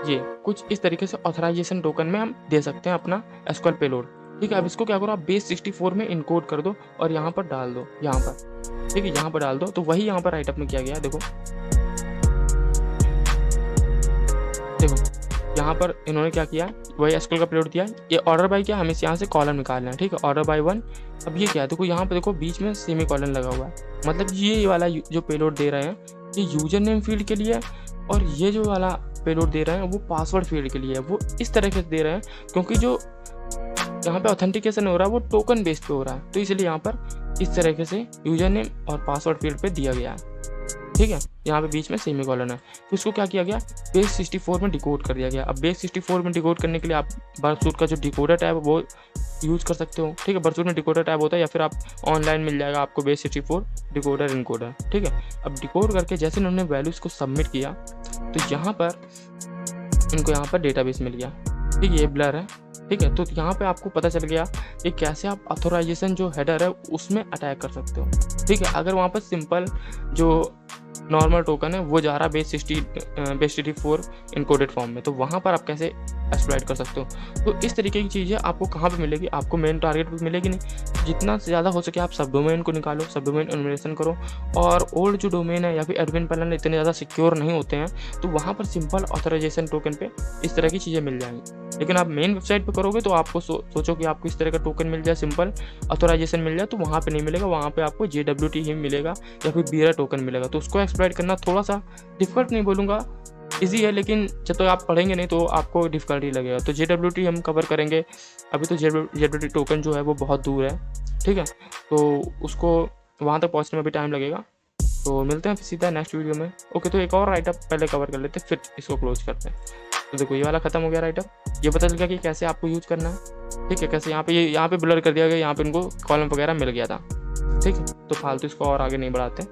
ये कुछ इस तरीके से ऑथराइजेशन टोकन में हम दे सकते हैं अपना एसक्यूएल पेलोड, ठीक है। अब इसको क्या करो आप बेस 64 में इनकोड कर दो और यहाँ पर डाल दो, यहाँ पर ठीक है, यहाँ पर डाल दो। तो वही यहाँ पर राइटअप में किया गया है। देखो यहाँ पर इन्होंने क्या किया, वही एसक्यूएल का पेलोड दिया। ये ऑर्डर बाय क्या, हमें यहाँ से कॉलम निकालना है। ठीक है, ऑर्डर बाय 1। अब ये क्या है, देखो यहाँ पे देखो बीच में सेमी कॉलन लगा हुआ है, मतलब ये वाला जो पेलोड दे रहे हैं ये यूजर नेम फील्ड के लिए है, और ये जो वाला पेलोड दे रहे हैं वो पासवर्ड फील्ड के लिए है। वो इस तरह से दे रहे हैं क्योंकि जो यहाँ पे ऑथेंटिकेशन हो रहा है वो टोकन बेस पे हो रहा है, तो इसलिए यहाँ पर इस तरीके से यूजर नेम और पासवर्ड फील्ड पे दिया गया है। ठीक है, यहाँ पे बीच में सेमी कॉलन है। तो इसको क्या किया गया, बेस 64 में डिकोड कर दिया गया। अब बेस 64 में डिकोड करने के लिए आप बरसूट का जो डिकोडर टैब है वो यूज़ कर सकते हो। ठीक है, बरसूट में डिकोडर टैब होता है, या फिर आप ऑनलाइन मिल जाएगा आपको बेस 64 डिकोडर इनकोडर। ठीक है, अब डिकोड करके जैसे इन्होंने वैल्यूज़ को सबमिट किया तो यहाँ पर इनको यहाँ पर डेटाबेस मिल गया। ठीक है, ये ब्लर है। ठीक है, तो यहाँ पे आपको पता चल गया कि कैसे आप ऑथोराइजेशन जो हेडर है उसमें अटैक कर सकते हो। ठीक है, अगर वहाँ पर सिंपल जो नॉर्मल टोकन है वो जा रहा है बेस 64 इनकोडेड फॉर्म में, तो वहाँ पर आप कैसे एक्सप्लॉइट कर सकते हो। तो इस तरीके की चीज़ें आपको कहाँ पे मिलेगी, आपको मेन टारगेट पे मिलेगी नहीं। जितना ज़्यादा हो सके आप सब डोमेन को निकालो, सब डोमेन एनुमरेशन करो। और ओल्ड जो डोमेन है या फिर एडमिन पैनल इतने ज़्यादा सिक्योर नहीं होते हैं, तो वहाँ पर सिंपल ऑथराइजेशन टोकन पे इस तरह की चीज़ें मिल जाएंगी। लेकिन आप मेन वेबसाइट पर करोगे तो आपको सोचो कि आपको इस तरह का टोकन मिल जाए, सिंपल ऑथराइजेशन मिल जाए, तो वहाँ पर नहीं मिलेगा। वहाँ पर आपको JWT ही मिलेगा या फिर बीरा टोकन मिलेगा। तो उसको एक्सप्लॉइट करना थोड़ा सा डिफिकल्ट नहीं बोलूँगा, इजी है, लेकिन जब तक आप पढ़ेंगे नहीं तो आपको डिफिकल्टी लगेगा। तो JWT हम कवर करेंगे। अभी तो JWT टोकन जो है वो बहुत दूर है। ठीक है, तो उसको वहाँ तक पहुँचने में भी टाइम लगेगा। तो मिलते हैं फिर सीधा नेक्स्ट वीडियो में। ओके, तो एक और राइटअप पहले कवर कर लेते हैं, फिर इसको क्लोज करते हैं। तो देखो ये वाला खत्म हो गया राइटअप। ये पता चल गया कि कैसे आपको यूज करना है। ठीक है, कैसे यहाँ पे ब्लर कर दिया गया, यहाँ पे इनको कॉलम वगैरह मिल गया था। ठीक है, तो फालतू इसको और आगे नहीं बढ़ाते।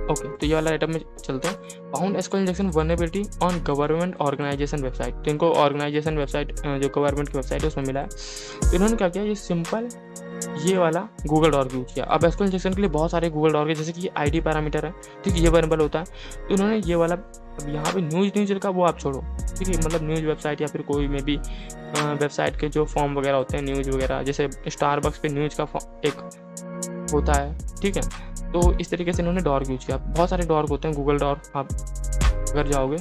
ओके, तो ये वाला आइटम में चलते हैं। Found SQL injection vulnerability on government organisation website. तो इनको ऑर्गेनाइजेशन वेबसाइट जो गवर्नमेंट की वेबसाइट है उसमें मिला है। तो इन्होंने क्या किया, ये सिंपल ये वाला गूगल डॉक यूज किया। अब एसक्यूएल इंजेक्शन के लिए बहुत सारे गूगल डॉक है, जैसे कि ID पैरामीटर है। ठीक है, ये वेरिएबल होता है। तो इन्होंने ये वाला, अब यहाँ पे न्यूज़ लिखा वो आप छोड़ो। ठीक है, मतलब न्यूज़ वेबसाइट या फिर कोई में भी वेबसाइट के जो फॉर्म वगैरह होते हैं न्यूज़ वगैरह, जैसे स्टारबक्स पे न्यूज़ का एक होता है। ठीक है, तो इस तरीके से इन्होंने डॉर्क यूज किया। बहुत सारे डॉर्क होते हैं गूगल डॉर्क, आप अगर जाओगे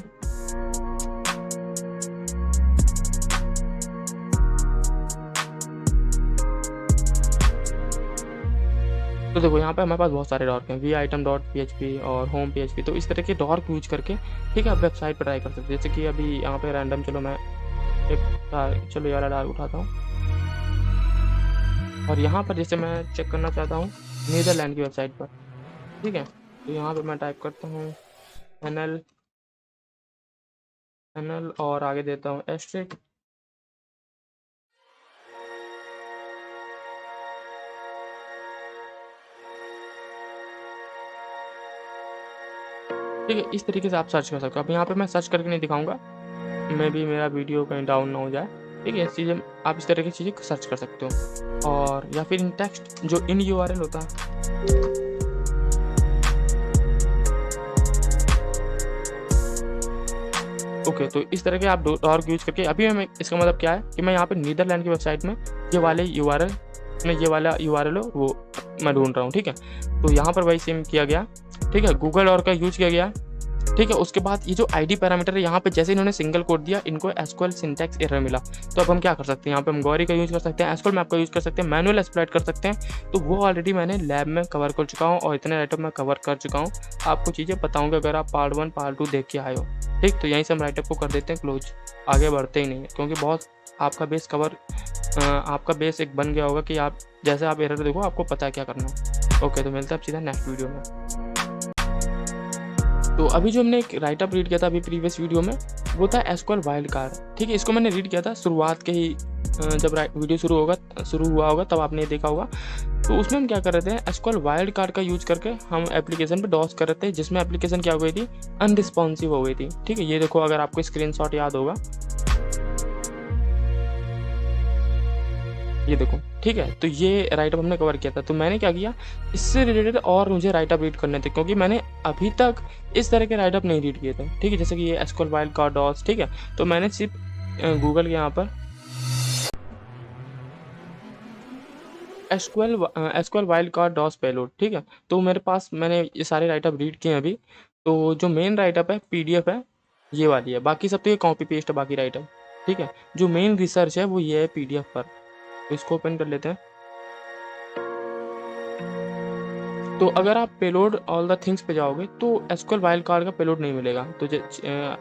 तो देखो यहाँ पे हमारे पास बहुत सारे डॉर्क हैं, viitem.php और home php। तो इस तरह के डॉर्क यूज करके ठीक है आप वेबसाइट पर ट्राई कर सकते हैं। जैसे कि अभी यहाँ पे रैंडम, चलो मैं चलो ये वाला डॉर्क उठाता हूँ, और यहाँ पर जैसे मैं चेक करना चाहता हूँ नीदरलैंड की वेबसाइट पर। ठीक है, तो यहाँ पे मैं टाइप करता हूँ NL और आगे देता हूँ एस्ट्रिक। ठीक है, इस तरीके से आप सर्च कर सकते हो। अब यहाँ पे मैं सर्च करके नहीं दिखाऊंगा, मे भी मेरा वीडियो कहीं डाउन ना हो जाए। ठीक है, इस चीज़ें आप इस तरह की चीज़ें सर्च कर सकते हो। और या फिर इन टेक्स्ट जो इन URL होता है, ओके, तो इस तरह के आप डॉर्क यूज करके, अभी मैं इसका मतलब क्या है कि मैं यहाँ पे नीदरलैंड की वेबसाइट में ये वाले URL में ये वाला URL हो वो मैं ढूंढ रहा हूँ। ठीक है, तो यहाँ पर वही सेम किया गया। ठीक है, गूगल डॉर्क का यूज किया गया। ठीक है, उसके बाद ये जो ID पैरामीटर है, यहाँ पे जैसे इन्होंने सिंगल कोड दिया, इनको एसक्यूएल सिंटैक्स एरर मिला। तो अब हम क्या कर सकते हैं, यहाँ पे हम गौरी का यूज कर सकते हैं, एसक्यूएल मैप का यूज कर सकते हैं, मैनुअल एक्सप्लॉइट कर सकते हैं। तो वो ऑलरेडी मैंने लैब में कवर कर चुका हूँ और इतने राइटअप मैं कवर कर चुका हूँ। आपको चीज़ें बताऊँगा अगर आप पार्ट 1 पार्ट 2 देख के आए हो। ठीक, तो यहीं से हम राइटअप को कर देते हैं क्लोज, आगे बढ़ते ही नहीं है, क्योंकि बहुत आपका बेस कवर आपका बेस एक बन गया होगा कि आप जैसे आप एरर देखो आपको पता है क्या करना है। ओके, तो मिलते हैं अब सीधा नेक्स्ट वीडियो में। तो अभी जो हमने एक राइटअप रीड किया था अभी प्रीवियस वीडियो में, वो था एसक्यूएल वाइल्ड कार्ड। ठीक है, इसको मैंने रीड किया था शुरुआत के ही, जब वीडियो शुरू हुआ होगा तब आपने देखा होगा। तो उसमें हम क्या कर रहे थे, एसक्यूएल वाइल्ड कार्ड का यूज करके हम एप्लीकेशन पे डॉस कर रहे थे, जिसमें एप्लीकेशन क्या हो गई थी, अनरिस्पॉन्सिव हो गई थी। ठीक है, ये देखो अगर आपको स्क्रीनशॉट याद होगा, ये देखो। ठीक है, तो ये राइटअप हमने कवर किया था। तो मैंने क्या किया, इससे रिलेटेड और मुझे राइटअप रीड करने थे, क्योंकि मैंने अभी तक इस तरह के राइटअप नहीं रीड किए थे। ठीक है, जैसे कि ये एसक्यूएल वाइल्ड कार्ड डॉस। ठीक है, तो मैंने सिर्फ गूगल के यहाँ पर SQL wild card DoS payload, ठीक है। तो मेरे पास मैंने ये सारे राइटअप रीड किए हैं अभी। तो जो मेन राइटअप है पीडीएफ है, ये वाली है। बाकी सब तो ये कॉपी पेस्ट है बाकी राइटअप, ठीक है। जो मेन रिसर्च है वो ये है पीडीएफ पर। तो इसको ओपन कर लेते हैं। तो अगर आप पेलोड ऑल द थिंग्स पे जाओगे तो एसक्यूएल वाइल्ड कार्ड का पेलोड नहीं मिलेगा। तो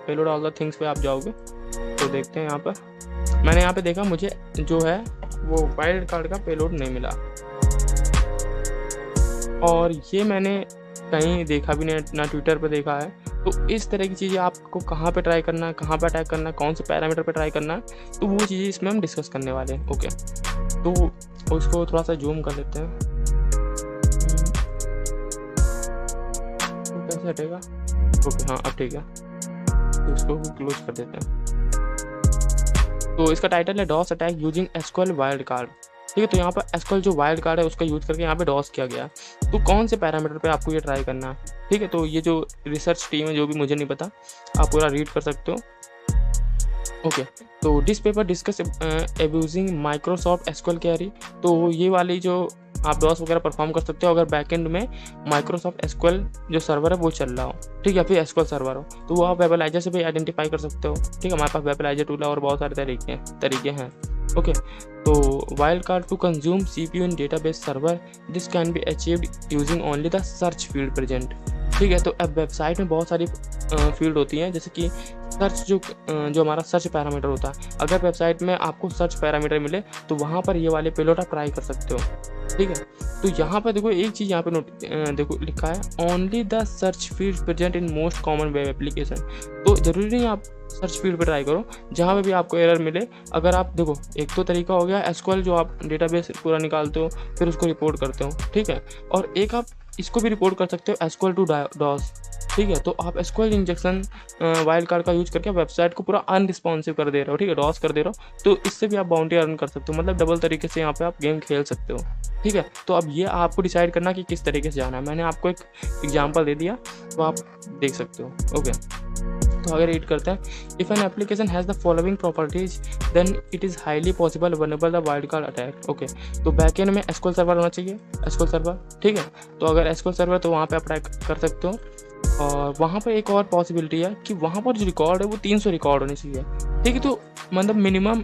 पेलोड ऑल द थिंग्स पे आप जाओगे तो देखते हैं यहाँ पर मैंने यहाँ पे देखा मुझे जो है वो वाइल्ड कार्ड का पेलोड नहीं मिला, और ये मैंने कहीं देखा भी नहीं, ना ट्विटर पे देखा है। तो इस तरह की चीज़ें आपको कहाँ पे ट्राई करना है, कहाँ पे अटैक करना है, कौन से पैरामीटर पे ट्राई करना है, तो वो चीज़ें इसमें हम डिस्कस करने वाले हैं। ओके, तो उसको थोड़ा सा जूम कर लेते हैं। तो कैसे हटेगा? ओके हाँ, अब ठीक है। तो इसको क्लोज कर देते हैं। तो इसका टाइटल है DoS attack using SQL wild card, ठीक है। तो यहाँ पर एसक्यूएल जो वाइल्ड कार्ड है उसका यूज करके यहाँ पे डॉस किया गया। तो कौन से पैरामीटर पे आपको ये ट्राई करना है, ठीक है। तो ये जो रिसर्च टीम है, जो भी मुझे नहीं पता, आप पूरा रीड कर सकते हो। ओके, तो this paper discuss abusing Microsoft SQL query. तो ये वाली जो आप डॉस वगैरह परफॉर्म कर सकते हो अगर बैकएंड में माइक्रोसॉफ्ट एसक्यूएल जो सर्वर है वो चल रहा हो, ठीक है, या फिर एसक्यूएल सर्वर हो, तो वो आप वेबलाइजर से भी आइडेंटिफाई कर सकते हो, ठीक है। हमारे पास वेबलाइजर टूल है और बहुत सारे तरीके हैं। ओके, तो wild card to consume CPU in database server, this can be achieved using only the search field present, ठीक है। तो अब वेबसाइट में बहुत सारी फील्ड होती हैं, जैसे कि सर्च जो हमारा सर्च पैरामीटर होता है। अगर वेबसाइट में आपको सर्च पैरामीटर मिले तो वहाँ पर ये वाले पेलोड आप ट्राई कर सकते हो, ठीक है। तो यहाँ पर देखो एक चीज़ यहाँ पे देखो लिखा है only the search field present in most common web application. तो ज़रूरी नहीं आप सर्च फील्ड पे ट्राई करो, जहाँ पे भी आपको एरर मिले। अगर आप देखो, एक तो तरीका हो गया एसक्यूएल जो आप डेटाबेस पूरा निकालते हो फिर उसको रिपोर्ट करते हो, ठीक है। और एक आप इसको भी रिपोर्ट कर सकते हो एसक्यूएल टू डॉस, ठीक है। तो आप एसक्यूएल इंजेक्शन वाइल्ड कार्ड का यूज करके वेबसाइट को पूरा अनरिस्पॉन्सिव कर दे रहे हो, ठीक है, डॉस कर दे रहे हो। तो इससे भी आप बाउंड्री अर्न कर सकते हो, मतलब डबल तरीके से यहाँ पे आप गेम खेल सकते हो, ठीक है। तो अब ये आपको डिसाइड करना कि किस तरीके से जाना है। मैंने आपको एक एग्जाम्पल दे दिया तो आप देख सकते हो। ओके, तो आगे रीड करते हैं। If an application has the following properties then it is highly possible vulnerable the wild card attack. Okay, तो बैकएंड में एसक्यूएल सर्वर होना चाहिए, एसक्यूएल सर्वर, ठीक है। तो अगर एसक्यूएल सर्वर तो वहाँ पे आप अटैक कर सकते हो। और वहाँ पर एक और पॉसिबिलिटी है कि वहाँ पर जो रिकॉर्ड है वो 300 रिकॉर्ड होने चाहिए, ठीक है। तो मतलब मिनिमम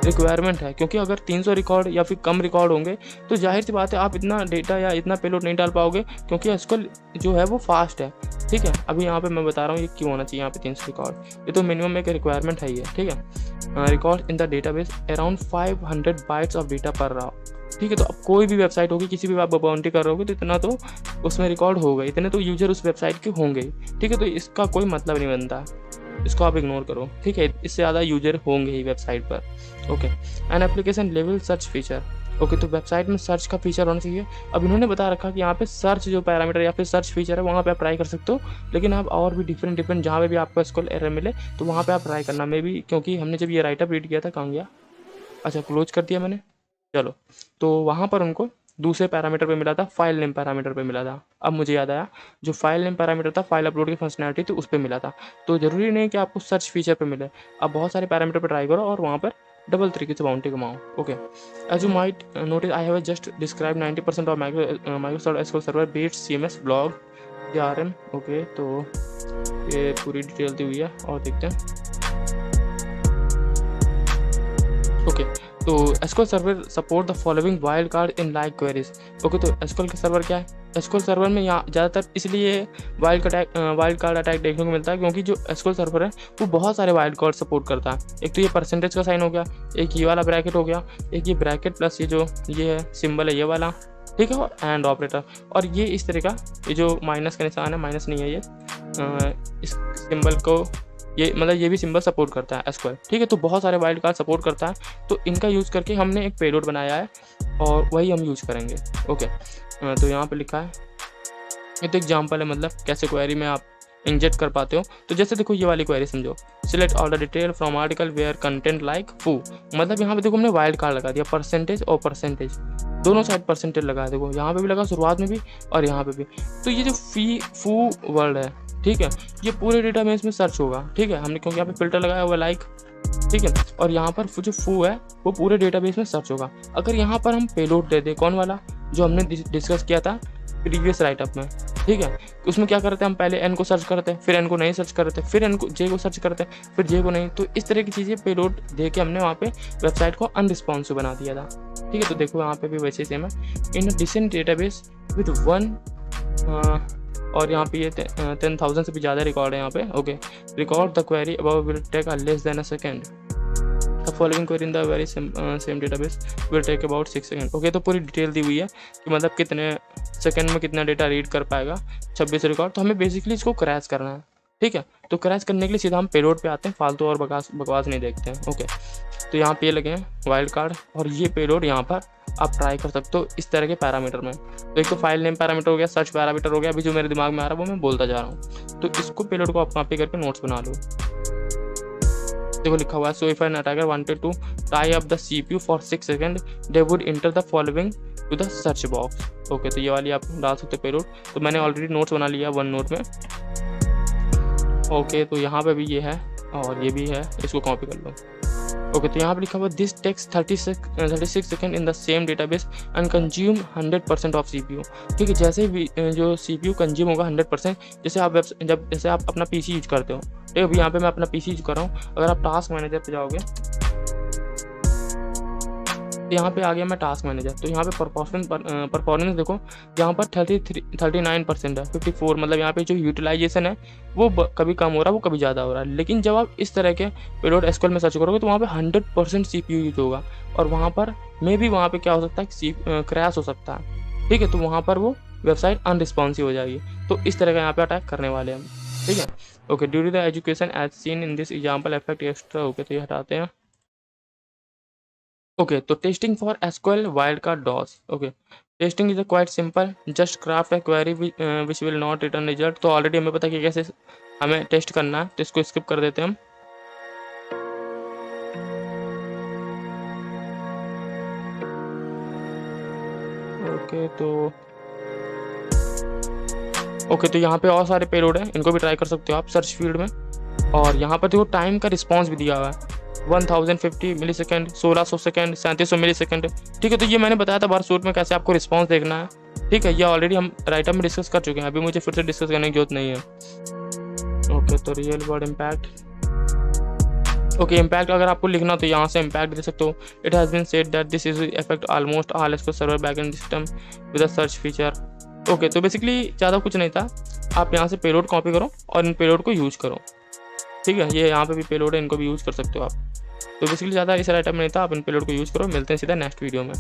रिक्वायरमेंट है, क्योंकि अगर 300 रिकॉर्ड या फिर कम रिकॉर्ड होंगे तो जाहिर सी बात है आप इतना डेटा या इतना पेलोड नहीं डाल पाओगे, क्योंकि एसक्यूएल जो है वो फास्ट है, ठीक है। अभी यहाँ पे मैं बता रहा हूँ ये क्यों होना चाहिए यहाँ पे 300 रिकॉर्ड, ये तो मिनिमम एक रिक्वायरमेंट है ये, ठीक है। Record in the database around 500 bytes of data पर रहा, ठीक है। तो अब कोई भी वेबसाइट होगी, किसी भी आप बाउंड्री कर रहे होगे तो इतना तो उसमें रिकॉर्ड होगा, इतने तो यूजर उस वेबसाइट के होंगे, ठीक है। तो इसका कोई मतलब नहीं बनता, इसको आप इग्नोर करो, ठीक है। इससे ज़्यादा यूजर होंगे ही वेबसाइट पर। Okay, an application level search feature. Okay, तो वेबसाइट में सर्च का फीचर होना चाहिए। अब इन्होंने बता रखा कि यहाँ पे सर्च जो पैरामीटर या फिर सर्च फीचर है वहाँ पे आप ट्राई कर सकते हो, लेकिन आप और भी डिफरेंट जहाँ पे भी आपको एसक्यूएल एरर मिले तो वहाँ पे आप ट्राई करना। मे भी क्योंकि हमने जब ये राइटअप रीड किया था, कहाँ गया, अच्छा क्लोज कर दिया मैंने, चलो। तो वहाँ पर उनको दूसरे पैरामीटर पे मिला था, फाइल नेम पैरामीटर पे मिला था। अब मुझे याद आया, जो फाइल नेम पैरामीटर था फाइल अपलोड की फंक्शनैलिटी तो उस पर मिला था। तो ज़रूरी नहीं कि आपको सर्च फीचर पे मिले, आप बहुत सारे पैरामीटर पे ट्राई करो और वहाँ पर डबल तरीके से बाउंड्री कमाओ। Okay, as you might notice I have just describe 90% of Microsoft SQL server based CMS blog DRM। Okay, तो ये पूरी डिटेल दी हुई है और देखते हैं। ओके, तो SQL server support the following wild card in like queries. Okay, तो एसक्यूएल का सर्वर क्या है, एसक्यूएल सर्वर में यहाँ ज़्यादातर इसलिए वाइल्ड कार्ड अटैक देखने को मिलता है क्योंकि जो एसक्यूएल सर्वर है वो बहुत सारे वाइल्ड कार्ड सपोर्ट करता है। एक तो ये परसेंटेज का साइन हो गया, एक ये वाला ब्रैकेट हो गया, एक ये ब्रैकेट प्लस ये जो ये है सिंबल है ये वाला, ठीक है, और एंड ऑपरेटर। और ये इस तरह का ये जो माइनस का निशान है, माइनस नहीं है ये, इस सिंबल को ये मतलब ये भी सिंबल सपोर्ट करता है एसक्यूएल, ठीक है। तो बहुत सारे वाइल्ड कार्ड सपोर्ट करता है, तो इनका यूज़ करके हमने एक पेलोड बनाया है और वही हम यूज़ करेंगे। ओके, तो यहाँ पे लिखा है, ये तो एग्जांपल है, मतलब कैसे क्वेरी में आप इंजेक्ट कर पाते हो। तो जैसे देखो ये वाली क्वेरी समझो, select all the detail from article where content like foo, मतलब यहाँ पे देखो हमने वाइल्ड कार्ड लगा दिया, परसेंटेज और परसेंटेज दोनों साइड परसेंटेज लगा, देखो यहाँ पे भी लगा शुरुआत में भी और यहाँ पे भी। तो ये जो फू वर्ड है, ठीक है, ये पूरे डेटाबेस में सर्च होगा, ठीक है। हमने क्योंकि यहाँ पे फिल्टर लगाया हुआ लाइक ठीक है। और यहाँ पर जो foo है वो पूरे डेटाबेस में सर्च होगा। अगर यहाँ पर हम पेलोड दे दें, कौन वाला जो हमने डिस्कस किया था प्रीवियस राइटअप में, ठीक है, उसमें क्या करते हैं हम पहले n को सर्च करते हैं, फिर n को नहीं सर्च करते, फिर n को j को सर्च करते हैं, फिर j को नहीं। तो इस तरह की चीज़ें पेलोड दे के हमने वहाँ पे वेबसाइट को अनरिस्पॉन्सिव बना दिया था। ठीक है, तो देखो यहाँ पे भी वैसे सेम है। In decent database with one और यहाँ पे ये 10,000 से भी ज़्यादा रिकॉर्ड है यहाँ पे। Okay, record the query about will take less than a second. The following query in the very same database will take about 6 second. Okay, तो पूरी डिटेल दी हुई है कि मतलब कितने सेकेंड में कितना डेटा रीड कर पाएगा 26 रिकॉर्ड। तो हमें बेसिकली इसको क्रैश करना है। ठीक है, तो क्रैश करने के लिए सीधा हम पेलोड पे आते हैं, फालतू और बकवास नहीं देखते हैं। ओके, तो यहाँ पे लगे हैं वाइल्ड कार्ड और ये पेलोड यहाँ पर आप ट्राई कर सकते हो इस तरह के पैरामीटर में। तो एक तो फाइल नेम पैरामीटर हो गया, सर्च पैरामीटर हो गया, अभी जो मेरे दिमाग में आ रहा है वो मैं बोलता जा रहा हूँ। तो इसको पेलोड को आप कॉपी करके नोट्स बना लो। देखो लिखा हुआ है, so if an attacker wanted to tie up the CPU for 6 second they would enter the following to the search box. Okay, तो ये वाली आप डाल सकते हो पेलोड। तो मैंने ऑलरेडी नोट्स बना लिया वन नोट में। ओके, तो यहाँ पे भी ये है और ये भी है, इसको कॉपी कर लो। ओके, तो यहाँ पे लिखा हुआ this takes 36 second in the same database and consume 100% of CPU। ठीक है, जैसे भी जो CPU कंज्यूम होगा 100%, जैसे आप अपना PC यूज करते हो। ठीक है, अभी यहाँ पे मैं अपना PC यूज कर रहा हूँ। अगर आप टास्क मैनेजर पे जाओगे तो यहाँ पे आ गया मैं टास्क मैनेजर। तो यहाँ पे परफॉर्मेंस देखो, यहाँ पर 39% है, 54 मतलब यहाँ पे जो यूटिलाइजेशन है वो कभी कम हो रहा है, वो कभी ज़्यादा हो रहा है। लेकिन जब आप इस तरह के पेलोड SQL में सर्च करोगे तो वहाँ पे 100% CPU यूज होगा और वहाँ पर वहाँ पे क्या हो सकता है कि क्रैश हो सकता है। ठीक है, तो वहाँ पर वो वेबसाइट अनरिस्पॉन्सिव हो जाएगी। तो इस तरह का यहाँ पे अटैक करने वाले हम। ठीक है, okay, due to the education as seen in this example effect extra. Okay, तो ये हटाते हैं। Okay, so testing for SQL wildcard DOS. Okay, testing is a quite simple. Just craft a query which will not return result. तो already हमें पता है कि कैसे हमें टेस्ट करना है, तो इसको स्किप कर देते हैं हम। ओके, तो यहाँ पे और सारे पेलोड हैं, इनको भी ट्राई कर सकते हो आप सर्च फील्ड में। और यहाँ पर देखो टाइम का रिस्पॉन्स भी दिया हुआ है 1050 मिली सेकेंड, 1600 सेकेंड, 3700 मिली सेकेंड। ठीक है, तो ये मैंने बताया था बार सूट में कैसे आपको रिस्पॉन्स देखना है। ठीक है, ये ऑलरेडी हम राइटअप में डिस्कस कर चुके हैं, अभी मुझे फिर से डिस्कस करने की जरूरत नहीं है। ओके, तो real word impact. Okay, impact अगर आपको लिखना तो यहाँ से इम्पैक्ट दे सकते हो। It has been said that this is effect almost all SQL server backend system with a search feature. Okay, तो बेसिकली ज़्यादा कुछ नहीं था, आप यहाँ से पेलोड कॉपी करो और इन पेलोड को यूज करो। ठीक है, ये यहाँ पे भी पेलोड है, इनको भी यूज़ कर सकते हो आप। तो बेसिकली ज़्यादा इस राइटअप में नहीं था, आप इन पेलोड को यूज़ करो। मिलते हैं सीधा नेक्स्ट वीडियो में।